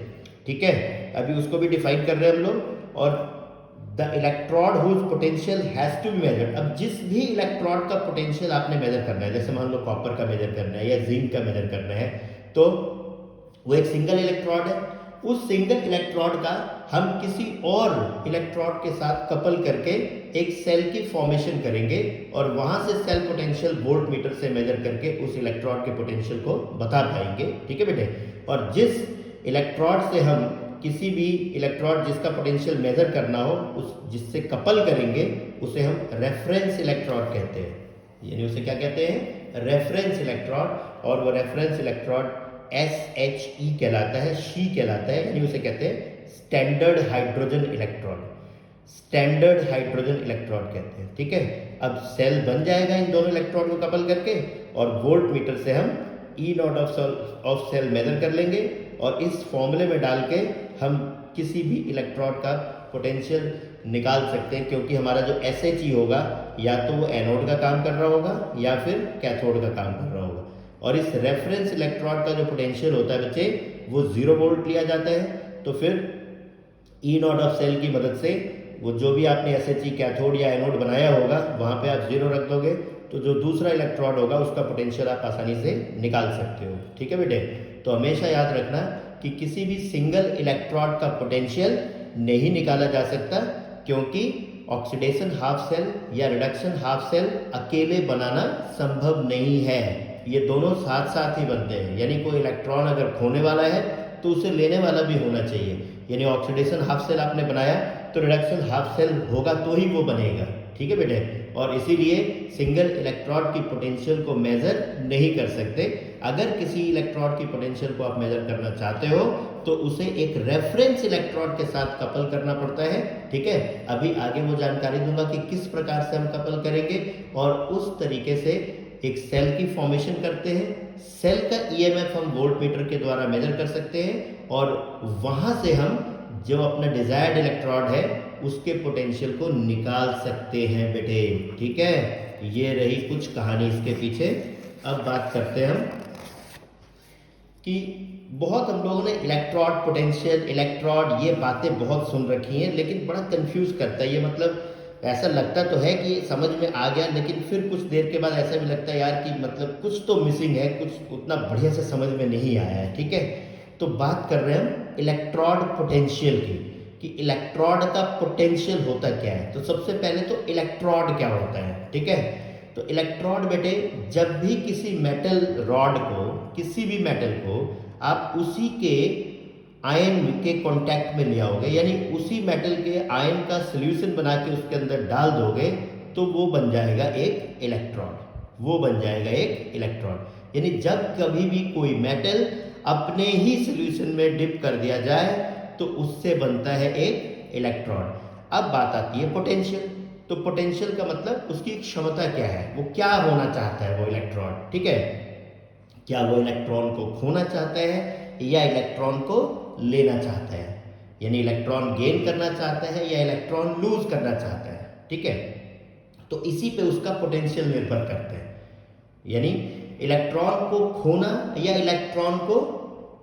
Speaker 1: ठीक है, अभी उसको भी डिफाइन कर रहे हैं हम लोग। और the electron whose potential has to be measured. अब जिस भी इलेक्ट्रॉन का पोटेंशियल आपने मेजर करना है, जैसे मान लो कॉपर का मेजर करना है या जिंक का मेजर करना है, तो वो एक सिंगल इलेक्ट्रॉन है। उस सिंगल इलेक्ट्रॉन का हम किसी और इलेक्ट्रॉन के साथ कपल करके एक सेल की फॉर्मेशन करेंगे और वहां से सेल पोटेंशियल वोल्ट मीटर से मेजर करके उस इलेक्ट्रॉन के पोटेंशियल को बता पाएंगे। ठीक है बेटे, और जिस इलेक्ट्रॉन से हम किसी भी इलेक्ट्रॉन जिसका पोटेंशियल मेजर करना हो उस जिससे कपल करेंगे उसे हम रेफरेंस इलेक्ट्रॉन कहते हैं। यानी उसे क्या कहते हैं? Reference electron. और वो रेफरेंस इलेक्ट्रॉन SHE कहलाता है, शी कहलाता है, यानी उसे कहते हैं standard hydrogen electron. Standard hydrogen electron कहते हैं। ठीक है, अब सेल बन जाएगा इन दोनों इलेक्ट्रॉन को कपल करके और वोल्ट मीटर से हम E0 ऑफ सेल मेजर कर लेंगे और इस फॉर्मूले में डाल के हम किसी भी इलेक्ट्रॉन का पोटेंशियल निकाल सकते हैं, क्योंकि हमारा जो SHE होगा या तो वो एनोड का काम कर रहा होगा या फिर कैथोड का काम कर रहा होगा। और इस रेफरेंस इलेक्ट्रॉन का जो पोटेंशियल होता है बच्चे वो 0 वोल्ट लिया जाता है। तो फिर E0 ऑफ सेल की मदद से वो जो भी आपने SHE कैथोड या एनोड बनाया होगा वहाँ पे आप 0 रख दोगे, तो जो दूसरा इलेक्ट्रॉन होगा उसका पोटेंशियल आप आसानी से निकाल सकते हो। ठीक है बेटे, तो हमेशा याद रखना कि किसी भी सिंगल इलेक्ट्रॉन का पोटेंशियल नहीं निकाला जा सकता, क्योंकि ऑक्सीडेशन हाफ सेल या रिडक्शन हाफ सेल अकेले बनाना संभव नहीं है। ये दोनों साथ साथ ही बनते हैं। यानी कोई इलेक्ट्रॉन अगर खोने वाला है तो उसे लेने वाला भी होना चाहिए। यानी ऑक्सीडेशन हाफ सेल आपने बनाया तो रिडक्शन हाफ सेल होगा तो ही वो बनेगा। ठीक है बेटे, और इसीलिए सिंगल इलेक्ट्रॉन की पोटेंशियल को मेजर नहीं कर सकते। अगर किसी इलेक्ट्रॉन की पोटेंशियल को आप मेजर करना चाहते हो तो उसे एक रेफरेंस इलेक्ट्रॉन के साथ कपल करना पड़ता है। ठीक है, अभी आगे वो जानकारी दूंगा कि किस प्रकार से हम कपल करेंगे और उस तरीके से एक सेल की फॉर्मेशन करते हैं। सेल का ईएमएफ हम वोल्ट मीटर के द्वारा मेजर कर सकते हैं और वहां से हम जो अपना डिजायर्ड इलेक्ट्रॉन है उसके पोटेंशियल को निकाल सकते हैं बेटे। ठीक है, ये रही कुछ कहानी इसके पीछे। अब बात करते हैं हम कि बहुत हम लोगों ने इलेक्ट्रॉन पोटेंशियल इलेक्ट्रॉन ये बातें बहुत सुन रखी हैं, लेकिन बड़ा कंफ्यूज करता है ये। मतलब ऐसा लगता तो है कि समझ में आ गया, लेकिन फिर कुछ देर के बाद ऐसा भी लगता है यार कि मतलब कुछ तो मिसिंग है, कुछ उतना बढ़िया से समझ में नहीं आया है। ठीक है, तो बात कर रहे हैं हम इलेक्ट्रॉन पोटेंशियल की कि इलेक्ट्रॉन का पोटेंशियल होता क्या है। तो सबसे पहले तो इलेक्ट्रॉन क्या होता है। ठीक है, तो इलेक्ट्रॉन बेटे जब भी किसी मेटल रॉड को, किसी भी मेटल को आप उसी के आयन के कांटेक्ट में ले आओगे, यानी उसी मेटल के आयन का सॉल्यूशन बना के उसके अंदर डाल दोगे, तो वो बन जाएगा एक इलेक्ट्रॉन, वो बन जाएगा एक इलेक्ट्रॉन। यानी जब कभी भी कोई मेटल अपने ही सॉल्यूशन में डिप कर दिया जाए तो उससे बनता है एक इलेक्ट्रॉन। अब बात आती है पोटेंशियल। तो पोटेंशियल का मतलब उसकी क्षमता क्या है, वो क्या होना चाहता है वो इलेक्ट्रॉन, ठीक है। क्या वो इलेक्ट्रॉन को खोना चाहता है या इलेक्ट्रॉन को लेना चाहता है, यानी इलेक्ट्रॉन गेन करना चाहता है या इलेक्ट्रॉन लूज करना चाहता है, ठीक है। तो इसी पे उसका पोटेंशियल निर्भर करता है, यानी इलेक्ट्रॉन को खोना या इलेक्ट्रॉन को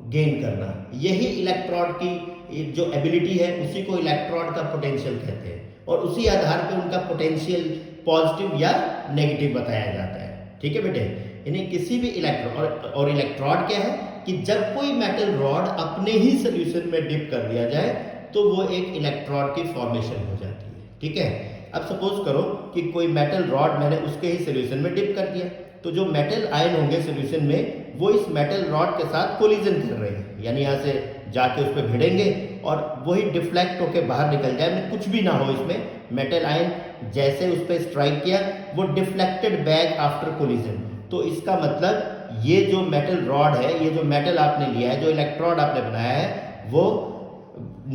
Speaker 1: गेन करना, यही इलेक्ट्रॉन की जो एबिलिटी है उसी को इलेक्ट्रॉन का पोटेंशियल कहते हैं। और उसी आधार पर उनका पोटेंशियल पॉजिटिव या नेगेटिव बताया जाता है, ठीक है बेटे। यानी किसी भी इलेक्ट्रॉन और इलेक्ट्रॉन क्या है कि जब कोई मेटल रॉड अपने ही सॉल्यूशन में डिप कर दिया जाए तो वो एक इलेक्ट्रॉन की फॉर्मेशन हो जाती है, ठीक है। अब सपोज करो कि कोई मेटल रॉड मैंने उसके ही सॉल्यूशन में डिप कर दिया, तो जो मेटल आयन होंगे सॉल्यूशन में वो इस मेटल रॉड के साथ कोलिजन कर रहे हैं, यानी यहाँ से जाके उस पर भिड़ेंगे और वही डिफ्लेक्ट होकर बाहर निकल जाए, कुछ भी ना हो इसमें। मेटल आयन जैसे उस पर स्ट्राइक किया वो डिफ्लेक्टेड बैक आफ्टर कोलिजन। तो इसका मतलब ये जो मेटल रॉड है, ये जो मेटल आपने लिया है, जो इलेक्ट्रोड आपने बनाया है, वो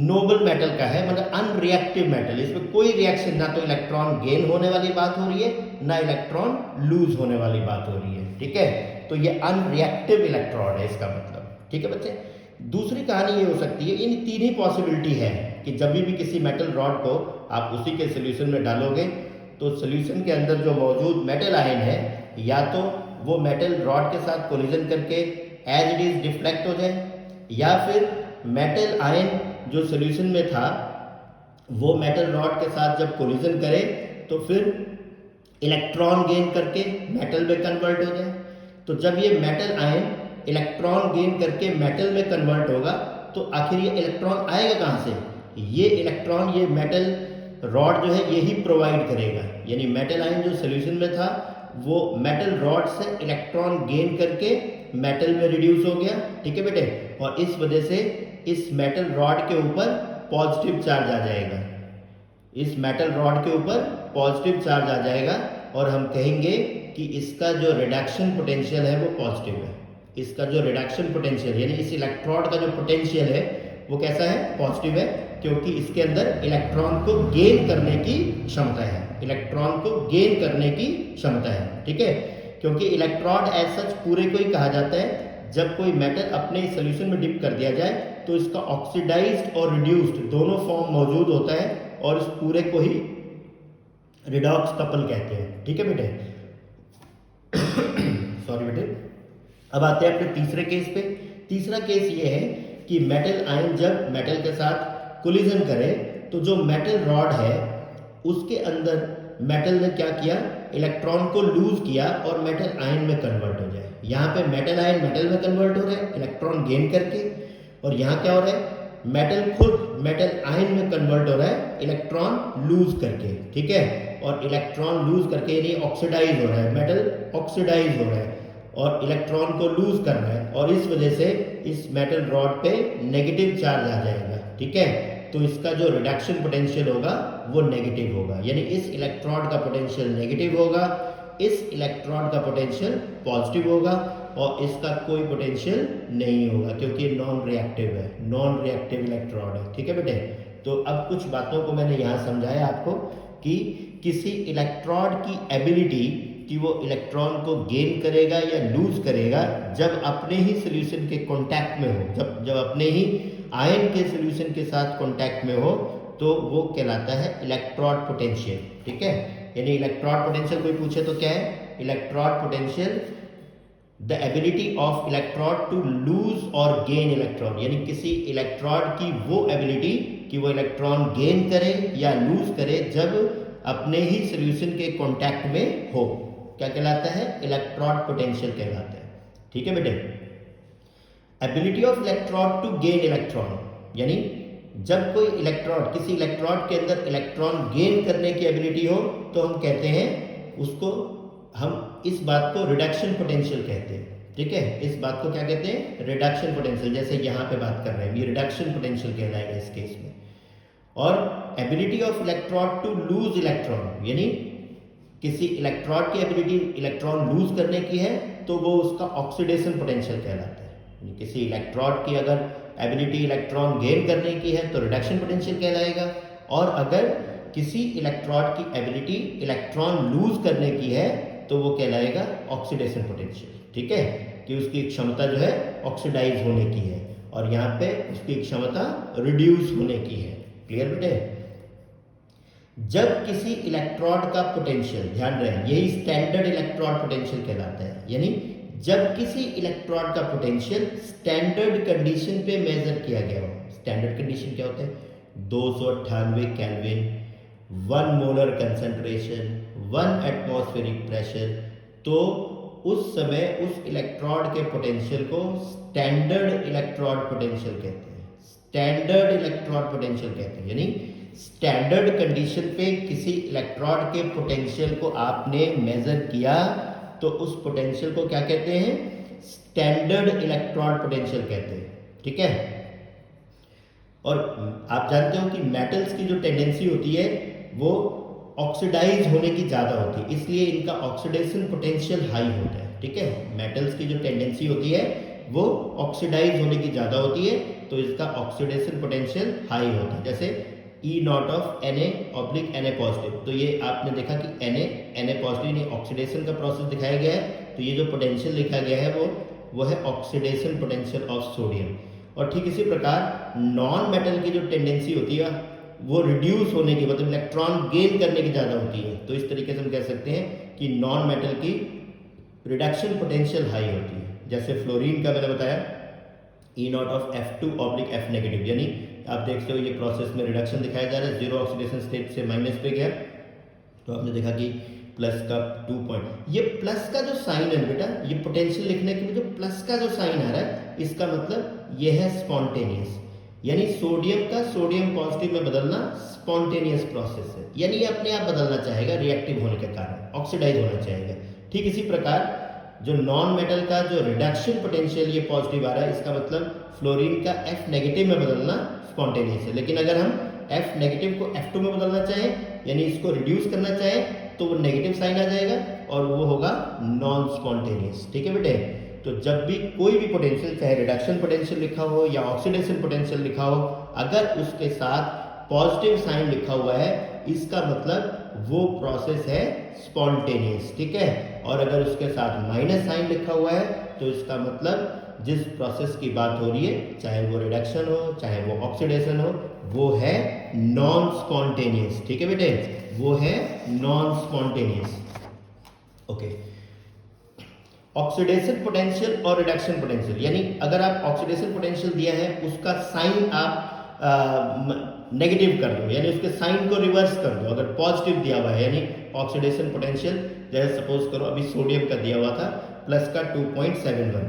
Speaker 1: नोबल मेटल का है, मतलब अनरिएक्टिव मेटल। इसमें कोई रिएक्शन, ना तो इलेक्ट्रॉन गेन होने वाली बात हो रही है ना इलेक्ट्रॉन लूज होने वाली बात हो रही है, ठीक है। तो ये अनरिएक्टिव इलेक्ट्रोड है इसका मतलब, ठीक है बच्चे। दूसरी कहानी ये हो सकती है, इन तीन ही पॉसिबिलिटी है कि जब भी किसी मेटल रॉड को आप उसी के सोल्यूशन में डालोगे तो सोल्यूशन के अंदर जो मौजूद मेटल आयन है या तो वो मेटल रॉड के साथ कोलिजन करके एज इट इज डिफ्लेक्ट हो जाए, या फिर मेटल आयन जो सोल्यूशन में था वो मेटल रॉड के साथ जब कोलिजन करे तो फिर इलेक्ट्रॉन गेन करके मेटल में कन्वर्ट हो जाए। तो जब ये मेटल आयन इलेक्ट्रॉन गेन करके मेटल में कन्वर्ट होगा तो आखिर ये इलेक्ट्रॉन आएगा कहाँ से? ये इलेक्ट्रॉन ये मेटल रॉड जो है यही प्रोवाइड करेगा, यानी मेटल आयन जो सोल्यूशन में था वो मेटल रॉड से इलेक्ट्रॉन गेन करके मेटल में रिड्यूस हो गया, ठीक है बेटे। और इस वजह से इस मेटल रॉड के ऊपर पॉजिटिव चार्ज आ जाएगा, इस मेटल रॉड के ऊपर पॉजिटिव चार्ज आ जाएगा और हम कहेंगे कि इसका जो रिडक्शन पोटेंशियल है वो पॉजिटिव है। इसका जो रिडक्शन पोटेंशियल यानी इस इलेक्ट्रोड का जो पोटेंशियल है वो कैसा है? पॉजिटिव है, क्योंकि इसके अंदर इलेक्ट्रॉन को गेन करने की क्षमता है, इलेक्ट्रॉन को गेन करने की क्षमता है, ठीक है। क्योंकि इलेक्ट्रोड एज सच पूरे को ही कहा जाता है जब कोई मेटल अपने सोल्यूशन में डिप कर दिया जाए तो इसका ऑक्सीडाइज्ड और रिड्यूस्ड दोनों फॉर्म मौजूद होता है और इस पूरे को ही रिडॉक्स कपल कहते हैं, ठीक है बेटे। सॉरी बेटे। अब आते हैं अपने तीसरे केस पे। तीसरा केस ये है कि मेटल आयन जब मेटल के साथ कोलिजन करे तो जो मेटल रॉड है उसके अंदर मेटल ने क्या किया, इलेक्ट्रॉन को लूज किया और मेटल आयन में कन्वर्ट हो जाए। यहाँ पे मेटल आयन मेटल में कन्वर्ट हो रहे हैं इलेक्ट्रॉन गेन करके, और यहाँ क्या हो रहा है, मेटल खुद मेटल आयन में कन्वर्ट हो रहा है इलेक्ट्रॉन लूज करके, ठीक है। और इलेक्ट्रॉन लूज करके यानी ऑक्सीडाइज हो रहा है, मेटल ऑक्सीडाइज हो रहा है और इलेक्ट्रॉन को लूज कर रहा है, और इस वजह से इस मेटल रॉड पे नेगेटिव चार्ज आ जाएगा, ठीक है। तो इसका जो रिडक्शन पोटेंशियल होगा वो नेगेटिव होगा, यानी इस इलेक्ट्रोड का पोटेंशियल नेगेटिव होगा, इस इलेक्ट्रोड का पोटेंशियल पॉजिटिव होगा और इसका कोई पोटेंशियल नहीं होगा क्योंकि नॉन रिएक्टिव है, नॉन रिएक्टिव इलेक्ट्रोड है, ठीक है बेटे। तो अब कुछ बातों को मैंने यहाँ समझाया आपको कि किसी इलेक्ट्रोड की एबिलिटी कि वो इलेक्ट्रॉन को गेन करेगा या लूज करेगा जब अपने ही सोल्यूशन के कांटेक्ट में हो, जब अपने ही आयन के सोल्यूशन के साथ कांटेक्ट में हो तो वो कहलाता है इलेक्ट्रोड पोटेंशियल, ठीक है। यानी इलेक्ट्रोड पोटेंशियल कोई पूछे तो क्या है, electrode potential the ability of electrode to lose or gain electron, यानी किसी इलेक्ट्रोड की वो एबिलिटी कि वो इलेक्ट्रॉन गेन करे या लूज करे जब अपने ही सोल्यूशन के कांटेक्ट में हो, क्या कहलाता है, इलेक्ट्रोड पोटेंशियल कहलाता है, ठीक है बेटे। Ability of electrode to gain electron, यानी जब कोई इलेक्ट्रोड किसी इलेक्ट्रोड के अंदर इलेक्ट्रॉन गेन करने की एबिलिटी हो तो हम कहते हैं उसको, हम इस बात को रिडक्शन पोटेंशियल कहते हैं, ठीक है। इस बात को क्या कहते हैं, रिडक्शन पोटेंशियल, जैसे यहाँ पे बात कर रहे हैं ये रिडक्शन पोटेंशियल कहलाएगा इस केस में। और ability of electrode to lose electron, यानी किसी इलेक्ट्रोड की एबिलिटी इलेक्ट्रॉन लूज करने की है तो वो उसका ऑक्सीडेशन पोटेंशियल कहलाता है। किसी इलेक्ट्रोड की अगर एबिलिटी इलेक्ट्रॉन गेन करने की है तो रिडक्शन पोटेंशियल कहलाएगा, और अगर किसी इलेक्ट्रोड की एबिलिटी इलेक्ट्रॉन लूज करने की है तो वो कहलाएगा ऑक्सीडेशन पोटेंशियल। ठीक है, कि उसकी क्षमता जो है ऑक्सीडाइज होने की है और यहाँ पे उसकी क्षमता रिड्यूस होने की है। क्लियर बेटे? जब किसी इलेक्ट्रोड का पोटेंशियल, ध्यान रहे यही स्टैंडर्ड इलेक्ट्रोड पोटेंशियल कहलाता है, यानी जब किसी इलेक्ट्रोड का पोटेंशियल स्टैंडर्ड कंडीशन पे मेजर किया गया हो। स्टैंडर्ड कंडीशन क्या होता है? 298 kelvin, 1 molar concentration, 1 atmospheric pressure, तो उस समय उस इलेक्ट्रोड के पोटेंशियल को स्टैंडर्ड इलेक्ट्रोड पोटेंशियल कहते हैं। स्टैंडर्ड इलेक्ट्रोड पोटेंशियल कहते हैं, यानी स्टैंडर्ड कंडीशन पे किसी इलेक्ट्रोड के पोटेंशियल को आपने मेजर किया तो उस पोटेंशियल को क्या कहते हैं? स्टैंडर्ड इलेक्ट्रोड पोटेंशियल कहते हैं। ठीक है, और आप जानते हो कि मेटल्स की जो टेंडेंसी होती है वो ऑक्सीडाइज होने की ज़्यादा होती है, इसलिए इनका ऑक्सीडेशन पोटेंशियल हाई होता है। ठीक है, मेटल्स की जो टेंडेंसी होती है वो ऑक्सीडाइज होने की ज़्यादा होती है तो इसका ऑक्सीडेशन पोटेंशियल हाई होता है। जैसे E not of Na/Na positive, तो ये आपने देखा कि Na पॉजिटिव यानी ऑक्सीडेशन का प्रोसेस दिखाया गया है, तो ये जो पोटेंशियल लिखा गया है वो है ऑक्सीडेशन पोटेंशियल ऑफ सोडियम। और ठीक इसी प्रकार नॉन मेटल की जो टेंडेंसी होती है वो रिड्यूस होने की, मतलब इलेक्ट्रॉन गेन करने की ज़्यादा होती है, तो इस तरीके से हम कह सकते हैं कि नॉन मेटल की रिडक्शन पोटेंशियल हाई होती है। जैसे फ्लोरीन का मैंने बताया E not of F2/F negative, यानी आप देखते हो ये प्रोसेस में रिडक्शन दिखाया जा रहा है, जीरो ऑक्सीडेशन स्टेट से माइनस पे गया, तो आपने देखा कि प्लस का 2 पॉइंट, ये प्लस का जो साइन है बेटा, ये पोटेंशियल लिखने के लिए जो प्लस का जो साइन आ रहा है इसका मतलब ये है स्पॉन्टेनियस, यानी सोडियम का सोडियम पॉजिटिव में बदलना स्पॉन्टेनियस प्रोसेस है, यानी ये अपने आप बदलना चाहेगा रिएक्टिव होने के कारण, ऑक्सीडाइज होना चाहेगा। ठीक इसी प्रकार जो नॉन मेटल का जो रिडक्शन पोटेंशियल ये पॉजिटिव आ रहा है, इसका मतलब फ्लोरीन का F नेगेटिव में बदलना स्पॉन्टेनियस है। लेकिन अगर हम F नेगेटिव को F2 में बदलना चाहें, यानी इसको रिड्यूस करना चाहें, तो वो नेगेटिव साइन आ जाएगा और वो होगा नॉन स्पॉन्टेनियस। ठीक है बेटे, तो जब भी कोई भी पोटेंशियल, चाहे रिडक्शन पोटेंशियल लिखा हो या ऑक्सीडेशन पोटेंशियल लिखा हो, अगर उसके साथ पॉजिटिव साइन लिखा हुआ है इसका मतलब वो प्रोसेस है स्पॉन्टेनियस। ठीक है, और अगर उसके साथ माइनस साइन लिखा हुआ है तो इसका मतलब जिस प्रोसेस की बात हो रही है, चाहे वो रिडक्शन हो चाहे वो ऑक्सीडेशन हो, वो है नॉन स्पॉन्टेनियस। ठीक है बेटे, वो है non spontaneous. Okay, oxidation potential और रिडक्शन पोटेंशियल, यानी अगर आप ऑक्सीडेशन पोटेंशियल दिया है उसका साइन आप नेगेटिव कर दो, यानी उसके साइन को रिवर्स कर दो। अगर पॉजिटिव दिया हुआ है यानी ऑक्सीडेशन पोटेंशियल, जैसे सपोज करो अभी सोडियम का दिया हुआ था प्लस का 2.71,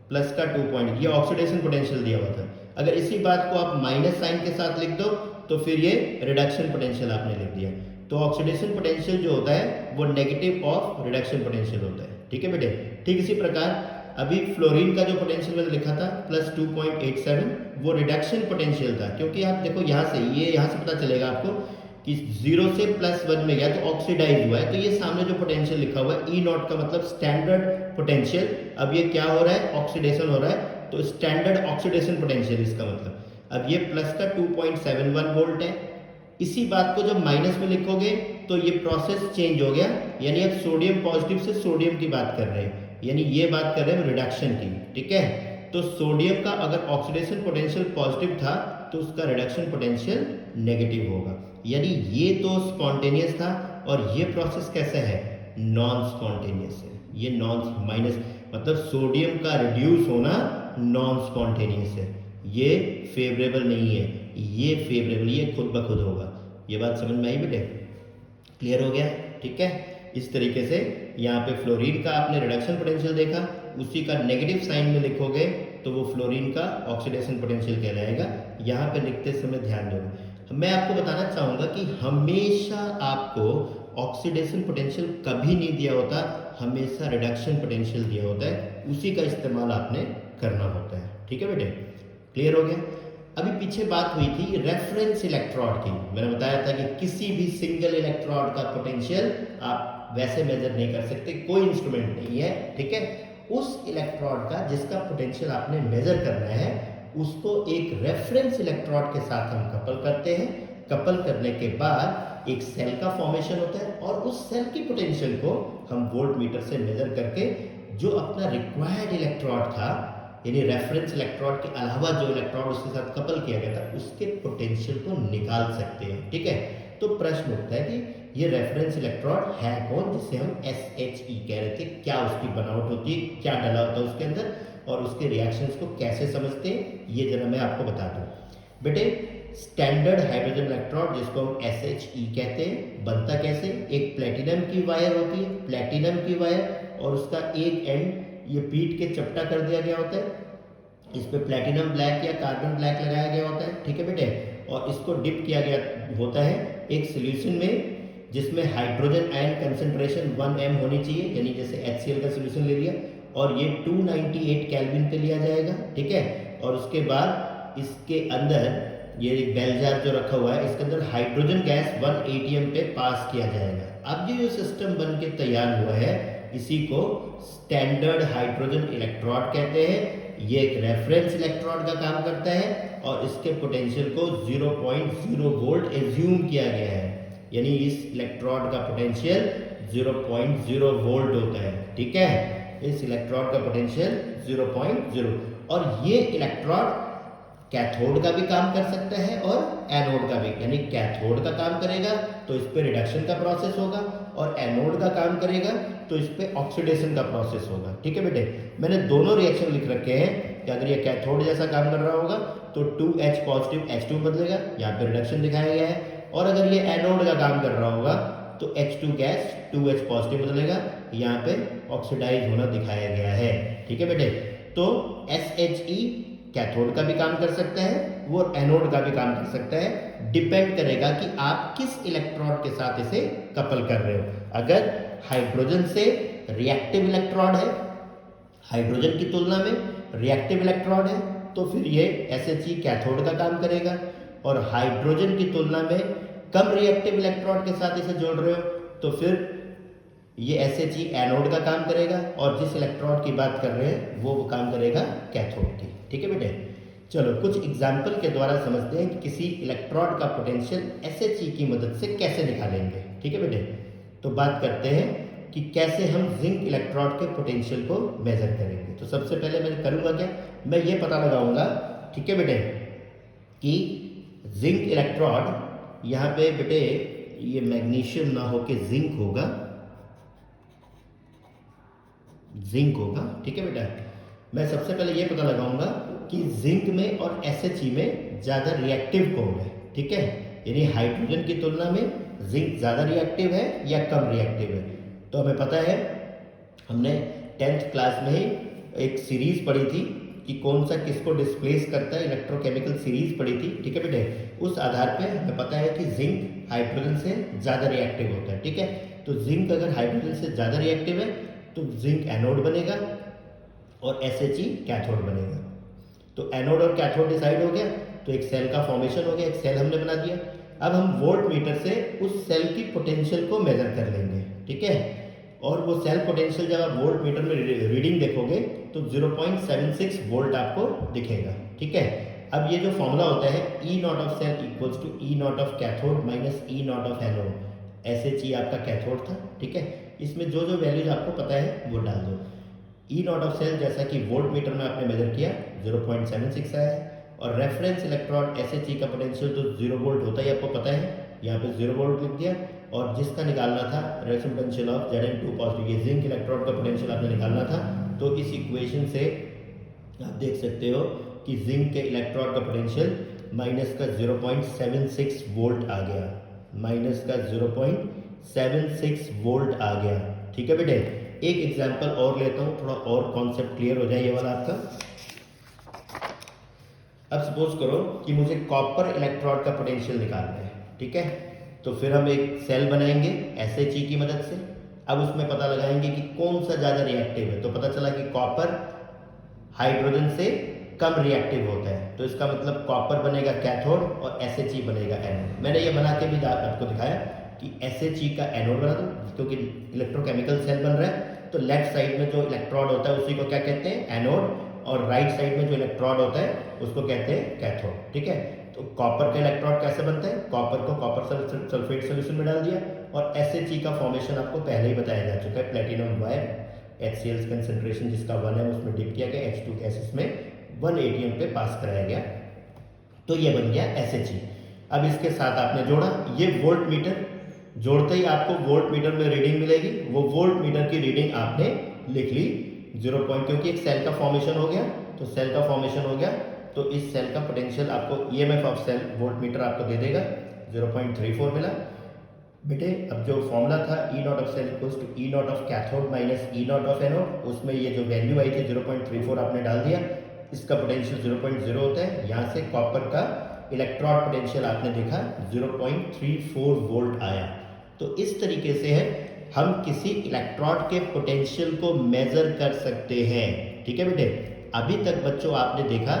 Speaker 1: प्लस का 2 पॉइंट, ये ऑक्सीडेशन पोटेंशियल दिया हुआ था। अगर इसी बात को आप माइनस साइन के साथ लिख दो तो फिर ये रिडक्शन पोटेंशियल आपने लिख दिया। तो ऑक्सीडेशन पोटेंशियल जो होता है वो नेगेटिव ऑफ रिडक्शन पोटेंशियल होता है। ठीक है बेटे, ठीक इसी प्रकार अभी फ्लोरीन का जो पोटेंशियल मैंने लिखा था प्लस 2.87, वो रिडक्शन पोटेंशियल था, क्योंकि आप देखो यहाँ से, ये यहाँ से पता चलेगा आपको कि 0 से +1 में गया तो ऑक्सीडाइज हुआ है, तो ये सामने जो पोटेंशियल लिखा हुआ है E नॉट का मतलब स्टैंडर्ड पोटेंशियल, अब ये क्या हो रहा है, ऑक्सीडेशन हो रहा है, तो स्टैंडर्ड ऑक्सीडेशन पोटेंशियल इसका मतलब। अब ये प्लस का 2.71 वोल्ट है, इसी बात को जब माइनस में लिखोगे तो ये प्रोसेस चेंज हो गया, यानी अब सोडियम पॉजिटिव से सोडियम की बात कर रहे हैं, यानी ये बात कर रहे हैं रिडक्शन की। ठीक है, तो सोडियम का अगर ऑक्सीडेशन पोटेंशियल पॉजिटिव था तो उसका रिडक्शन पोटेंशियल नेगेटिव होगा, यानी ये तो स्पॉन्टेनियस था और ये प्रोसेस कैसा है, नॉन स्पॉन्टेनियस है। ये नॉन माइनस मतलब सोडियम का रिड्यूस होना नॉन स्पॉन्टेनियस है, ये फेवरेबल नहीं है, ये फेवरेबल, ये खुद ब खुद होगा। ये बात समझ में आई बेटे, क्लियर हो गया? ठीक है, इस तरीके से यहाँ पे फ्लोरीन का आपने रिडक्शन पोटेंशियल देखा, उसी का नेगेटिव साइन में लिखोगे तो वो फ्लोरीन का ऑक्सीडेशन पोटेंशियल कहलाएगा। यहाँ पे लिखते समय ध्यान दो, मैं आपको बताना चाहूँगा कि हमेशा आपको ऑक्सीडेशन पोटेंशियल कभी नहीं दिया होता, हमेशा रिडक्शन पोटेंशियल दिया होता है, उसी का इस्तेमाल आपने करना होता है। ठीक है बेटे, क्लियर हो गया? अभी पीछे बात हुई थी रेफरेंस इलेक्ट्रोड की। मैंने बताया था कि किसी भी सिंगल इलेक्ट्रोड का पोटेंशियल आप वैसे मेजर नहीं कर सकते, कोई इंस्ट्रूमेंट नहीं है, ठीक है। उस इलेक्ट्रोड का जिसका पोटेंशियल आपने मेजर करना है उसको एक रेफरेंस इलेक्ट्रोड के साथ हम कपल करते हैं। कपल करने के बाद एक सेल का फॉर्मेशन होता है और उस सेल की पोटेंशियल को हम वोल्ट मीटर से मेजर करके जो अपना रिक्वायर्ड इलेक्ट्रोड था, यानी रेफरेंस इलेक्ट्रोड के अलावा जो इलेक्ट्रोड उसके साथ कपल किया गया था, उसके पोटेंशियल को निकाल सकते हैं, ठीक है। तो प्रश्न उठता है कि ये रेफरेंस इलेक्ट्रोड है कौन, जिसे हम SHE कह रहे थे, क्या उसकी बनावट होती है, क्या डला होता है उसके अंदर और उसके रिएक्शंस को कैसे समझते हैं, ये जरा मैं आपको बता दूं। बेटे स्टैंडर्ड हाइड्रोजन इलेक्ट्रोड जिसको हम SHE कहते हैं, बनता कैसे, एक प्लेटिनम की वायर होती है, प्लेटिनम की वायर, और उसका एक एंड ये पीट के चपटा कर दिया गया होता है, इस पे प्लेटिनम ब्लैक या कार्बन ब्लैक लगाया गया होता है, ठीक है बेटे। और इसको डिप किया गया होता है एक सोल्यूशन में जिसमें हाइड्रोजन आयन कंसंट्रेशन 1m होनी चाहिए, यानी जैसे HCl का सोल्यूशन ले लिया और ये 298 केल्विन पे लिया जाएगा, ठीक है। और उसके बाद इसके अंदर ये बेल जार जो रखा हुआ है इसके अंदर हाइड्रोजन गैस 1 atm पे पास किया जाएगा। अब ये जो सिस्टम बन के तैयार हुआ है इसी को स्टैंडर्ड हाइड्रोजन इलेक्ट्रोड कहते हैं। ये एक रेफरेंस इलेक्ट्रोड का काम करता है और इसके पोटेंशियल को 0.0 वोल्ट एज्यूम किया गया है, यानी इस इलेक्ट्रोड का पोटेंशियल 0.0 वोल्ट होता है, ठीक है। इस इलेक्ट्रोड का पोटेंशियल 0.0, और ये इलेक्ट्रोड कैथोड का भी काम कर सकता है और एनोड का भी, यानी कैथोड का काम करेगा तो इस पे रिडक्शन का प्रोसेस होगा और एनोड का काम करेगा तो इस पे ऑक्सीडेशन का प्रोसेस होगा, ठीक है बेटे। मैंने दोनों रिएक्शन लिख रखे हैं कि अगर ये कैथोड जैसा काम कर रहा होगा तो 2H पॉजिटिव H2 बदलेगा, यहाँ पे रिडक्शन दिखाया गया है, और अगर ये एनोड का काम कर रहा होगा तो H2 गैस 2H पॉजिटिव बदलेगा, यहाँ पे ऑक्सीडाइज होना दिखाया गया है, ठीक है बेटे। तो SHE कैथोड का भी काम कर सकता है, वो एनोड का भी काम कर सकता है, डिपेंड करेगा कि आप किस इलेक्ट्रोड के साथ इसे कपल कर रहे हो। अगर हाइड्रोजन से रिएक्टिव इलेक्ट्रोड है, हाइड्रोजन की तुलना में रिएक्टिव इलेक्ट्रोड है, तो फिर ये SHE कैथोड का काम करेगा, और हाइड्रोजन की तुलना में कम रिएक्टिव इलेक्ट्रोड के साथ इसे जोड़ रहे हो तो फिर ये SHE एनोड का काम करेगा, और जिस इलेक्ट्रोड की बात कर रहे हैं वो काम करेगा कैथोड की, ठीक है बेटे। चलो कुछ एग्जाम्पल के द्वारा समझते हैं कि किसी इलेक्ट्रोड का पोटेंशियल SHE की मदद से कैसे निकालेंगे, ठीक है बेटे। तो बात करते हैं कि कैसे हम जिंक इलेक्ट्रोड के पोटेंशियल को मेजर करेंगे। तो सबसे पहले मैं करूँगा क्या, मैं ये पता लगाऊंगा, ठीक है बेटे, कि जिंक इलेक्ट्रोड यहाँ पे बेटे ये मैग्नीशियम ना होके जिंक होगा, जिंक होगा, ठीक है बेटा। मैं सबसे पहले ये पता लगाऊंगा कि जिंक में और SHE में ज़्यादा रिएक्टिव कौन है, ठीक है, यानी हाइड्रोजन की तुलना में जिंक ज़्यादा रिएक्टिव है या कम रिएक्टिव है। तो हमें पता है, हमने 10th क्लास में ही एक सीरीज पढ़ी थी कि कौन सा किसको डिस्प्लेस करता है, इलेक्ट्रोकेमिकल सीरीज पढ़ी थी, ठीक है बेटे। उस आधार पे हमें पता है कि जिंक हाइड्रोजन से ज़्यादा रिएक्टिव होता है, ठीक है। तो जिंक अगर हाइड्रोजन से ज़्यादा रिएक्टिव है तो जिंक एनोड बनेगा और SHE कैथोड बनेगा। तो एनोड और कैथोड डिसाइड हो गया, तो एक सेल का फॉर्मेशन हो गया, एक सेल हमने बना दिया। अब हम वोल्ट मीटर से उस सेल की पोटेंशियल को मेजर कर लेंगे, ठीक है। और वो सेल पोटेंशियल जब आप वोल्ट मीटर में रीडिंग देखोगे तो 0.76 वोल्ट आपको दिखेगा, ठीक है। अब ये जो फॉर्मूला होता है E not of cell equals to E not of cathode minus E not of anode. SHE आपका कैथोड था, ठीक है। इसमें जो जो वैल्यूज आपको पता है वो डाल दो। E नॉट ऑफ सेल जैसा कि वोल्ट मीटर में आपने मेजर किया 0.76 आया है, और रेफरेंस इलेक्ट्रोड SHE का पोटेंशियल तो 0 वोल्ट होता ही आपको पता है, यहाँ पे 0 वोल्ट लिख दिया। और जिसका निकालना था reference potential of Zn2 positive, ये जिंक इलेक्ट्रोड का पोटेंशियल आपने निकालना था। तो इस इक्वेशन से आप देख सकते हो कि जिंक के इलेक्ट्रोड का पोटेंशियल माइनस का 0.76 वोल्ट आ गया, माइनस का 0.76 वोल्ट आ गया, ठीक है बेटे। एक एग्जांपल और लेता हूँ, थोड़ा और कॉन्सेप्ट क्लियर हो जाए ये वाला आपका। अब सपोज करो कि मुझे कॉपर इलेक्ट्रोड का पोटेंशियल निकालना है, ठीक है। तो फिर हम एक सेल बनाएंगे SHE की मदद से। अब उसमें पता लगाएंगे कि कौन सा ज़्यादा रिएक्टिव है। तो पता चला कि कॉपर हाइड्रोजन से कम रिएक्टिव होता है। तो इसका मतलब कॉपर बनेगा कैथोड और SHE बनेगा एनोड। मैंने ये बना के भी आपको दिखाया कि SHE का एनोड बना दो, क्योंकि इलेक्ट्रोकेमिकल सेल बन रहा है। तो लेफ्ट साइड में जो इलेक्ट्रोड होता है उसी को क्या कहते हैं, एनोड, और राइट साइड में जो इलेक्ट्रोड होता है उसको कहते हैं कैथोड। ठीक है, तो कॉपर का इलेक्ट्रोड कैसे बनता है, कॉपर को कॉपर सल्फेट सोल्यूशन में डाल दिया, और SHE का फॉर्मेशन आपको पहले ही बताया जा चुका है। प्लेटिनम वायर, HCl कंसेंट्रेशन जिसका 1 है उसमें डिप किया गया, H2 गैस इसमें 1 atm पे पास कराया गया, तो ये बन गया SHE। अब इसके साथ आपने जोड़ा ये वोल्ट मीटर, जोड़ते ही आपको वोल्ट मीटर में रीडिंग मिलेगी। वो वोल्ट मीटर की रीडिंग आपने लिख ली 0 पॉइंट, क्योंकि एक सेल का फॉर्मेशन हो गया, तो सेल का फॉर्मेशन हो गया, तो इस सेल का पोटेंशियल आपको EMF of cell volt meter आपको दे देगा, 0.34 मिला। बेटे अब जो फॉर्मूला था E not of cell equals to E not of cathode minus E not of anode, उसमें ये जो वैल्यू आई थी 0.34 आपने डाल दिया। इसका पोटेंशियल 0.0 होता है, यहाँ से कॉपर का इलेक्ट्रॉड पोटेंशियल आपने देखा 0.34 वोल्ट आया। तो इस तरीके से है हम किसी इलेक्ट्रॉड के पोटेंशियल को मेजर कर सकते हैं। ठीक है बेटे, अभी तक बच्चों आपने देखा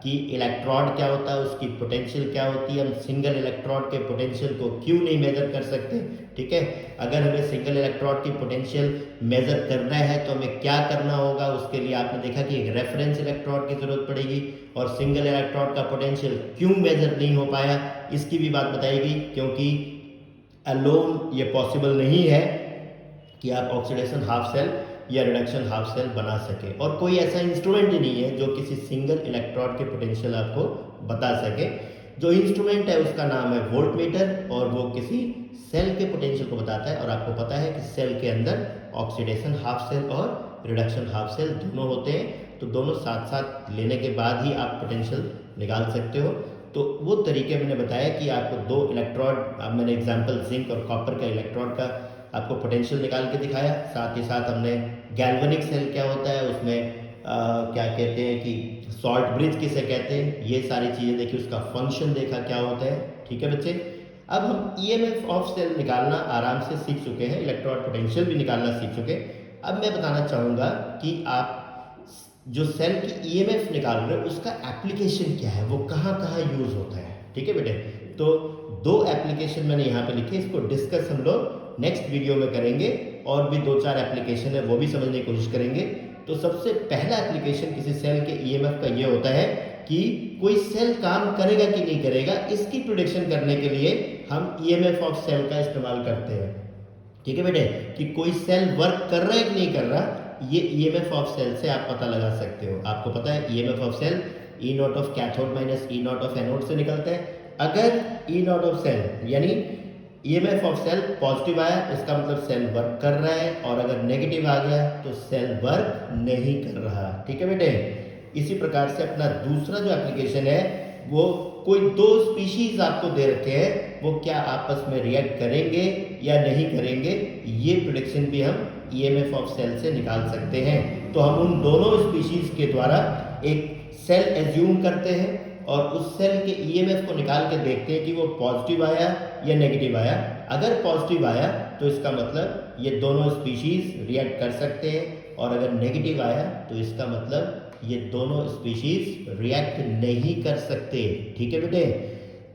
Speaker 1: कि इलेक्ट्रॉड क्या होता है, उसकी पोटेंशियल क्या होती है, हम सिंगल इलेक्ट्रॉड के पोटेंशियल को क्यों नहीं मेजर कर सकते। ठीक है, अगर हमें सिंगल इलेक्ट्रॉड की पोटेंशियल मेजर करना है तो हमें क्या करना होगा, उसके लिए आपने देखा कि एक रेफरेंस इलेक्ट्रॉड की जरूरत पड़ेगी, और सिंगल इलेक्ट्रॉड का पोटेंशियल क्यों मेजर नहीं हो पाया इसकी भी बात बताएगी, क्योंकि अलोन ये पॉसिबल नहीं है कि आप ऑक्सीडेशन हाफ सेल या रिडक्शन हाफ सेल बना सके, और कोई ऐसा इंस्ट्रूमेंट ही नहीं है जो किसी सिंगल इलेक्ट्रॉड के पोटेंशियल आपको बता सके। जो इंस्ट्रूमेंट है उसका नाम है वोल्ट मीटर, और वो किसी सेल के पोटेंशियल को बताता है। और आपको पता है कि सेल के अंदर ऑक्सीडेशन हाफ सेल और रिडक्शन हाफ सेल दोनों होते हैं, तो दोनों साथ साथ लेने के बाद ही आप पोटेंशियल निकाल सकते हो। तो वो तरीके मैंने बताया कि आपको 2 इलेक्ट्रॉड, मैंने एग्जाम्पल जिंक और कॉपर का इलेक्ट्रॉड का आपको पोटेंशियल निकाल के दिखाया। साथ ही साथ हमने गैल्वेनिक सेल क्या होता है, उसमें क्या कहते हैं कि सॉल्ट ब्रिज किसे कहते हैं, ये सारी चीज़ें देखी, उसका फंक्शन देखा क्या होता है। ठीक है बच्चे, अब हम EMF ऑफ सेल निकालना आराम से सीख चुके हैं, इलेक्ट्रॉड पोटेंशियल भी निकालना सीख चुके हैं। अब मैं बताना चाहूँगा कि आप जो सेल की EMF निकाल रहे हो उसका एप्लीकेशन क्या है, वो कहाँ कहाँ यूज़ होता है। ठीक है बेटे, तो 2 एप्लीकेशन मैंने यहाँ पे लिखे, इसको डिस्कस हम लोग नेक्स्ट वीडियो में करेंगे, और भी 2-4 एप्लीकेशन है वो भी समझने की कोशिश करेंगे। तो सबसे पहला एप्लीकेशन किसी सेल के EMF का ये होता है कि कोई सेल काम करेगा कि नहीं करेगा, इसकी प्रेडिक्शन करने के लिए हम EMF ऑफ सेल का इस्तेमाल करते हैं। ठीक है बेटे, कि कोई सेल वर्क कर रहा है कि नहीं कर रहा, ये EMF ऑफ सेल से आप पता लगा सकते हो। आपको पता है EMF of cell E not of cathode minus E not of anode से निकलता है। अगर E नॉट ऑफ सेल यानी EMF ऑफ सेल पॉजिटिव आया इसका मतलब सेल वर्क कर रहा है, और अगर नेगेटिव आ गया तो सेल वर्क नहीं कर रहा। ठीक है बेटे, इसी प्रकार से अपना दूसरा जो एप्लीकेशन है वो कोई 2 स्पीशीज आपको दे रखे हैं, वो क्या आपस में रिएक्ट करेंगे या नहीं करेंगे, ये प्रेडिक्शन भी हम EMF ऑफ सेल से निकाल सकते हैं। तो हम उन दोनों स्पीशीज के द्वारा एक सेल एज्यूम करते हैं और उस सेल के EMF को निकाल के देखते हैं कि वो पॉजिटिव आया या नेगेटिव आया। अगर पॉजिटिव आया तो इसका मतलब ये दोनों स्पीशीज रिएक्ट कर सकते हैं, और अगर नेगेटिव आया तो इसका मतलब ये दोनों स्पीशीज रिएक्ट नहीं कर सकते। ठीक है बेटे,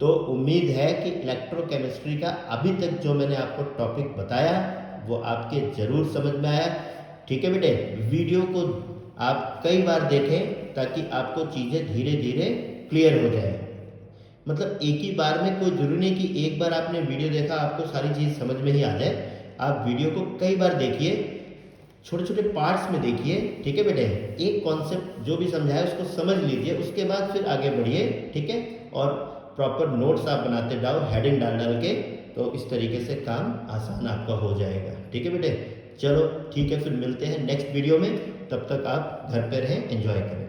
Speaker 1: तो उम्मीद है कि इलेक्ट्रोकेमिस्ट्री का अभी तक जो मैंने आपको टॉपिक बताया वो आपके ज़रूर समझ में आया। ठीक है बेटे, वीडियो को आप कई बार देखें ताकि आपको चीज़ें धीरे धीरे क्लियर हो जाए। मतलब एक ही बार में कोई जरूरी नहीं कि एक बार आपने वीडियो देखा आपको सारी चीज़ समझ में ही आ जाए। आप वीडियो को कई बार देखिए, छोटे छोटे पार्ट्स में देखिए। ठीक है बेटे, एक कॉन्सेप्ट जो भी समझाया उसको समझ लीजिए, उसके बाद फिर आगे बढ़िए। ठीक है, और प्रॉपर नोट्स आप बनाते जाओ हेडिंग डाल डाल के, तो इस तरीके से काम आसान आपका हो जाएगा। ठीक है बेटे, चलो ठीक है, फिर मिलते हैं नेक्स्ट वीडियो में। तब तक आप घर पे रहें, एंजॉय करें।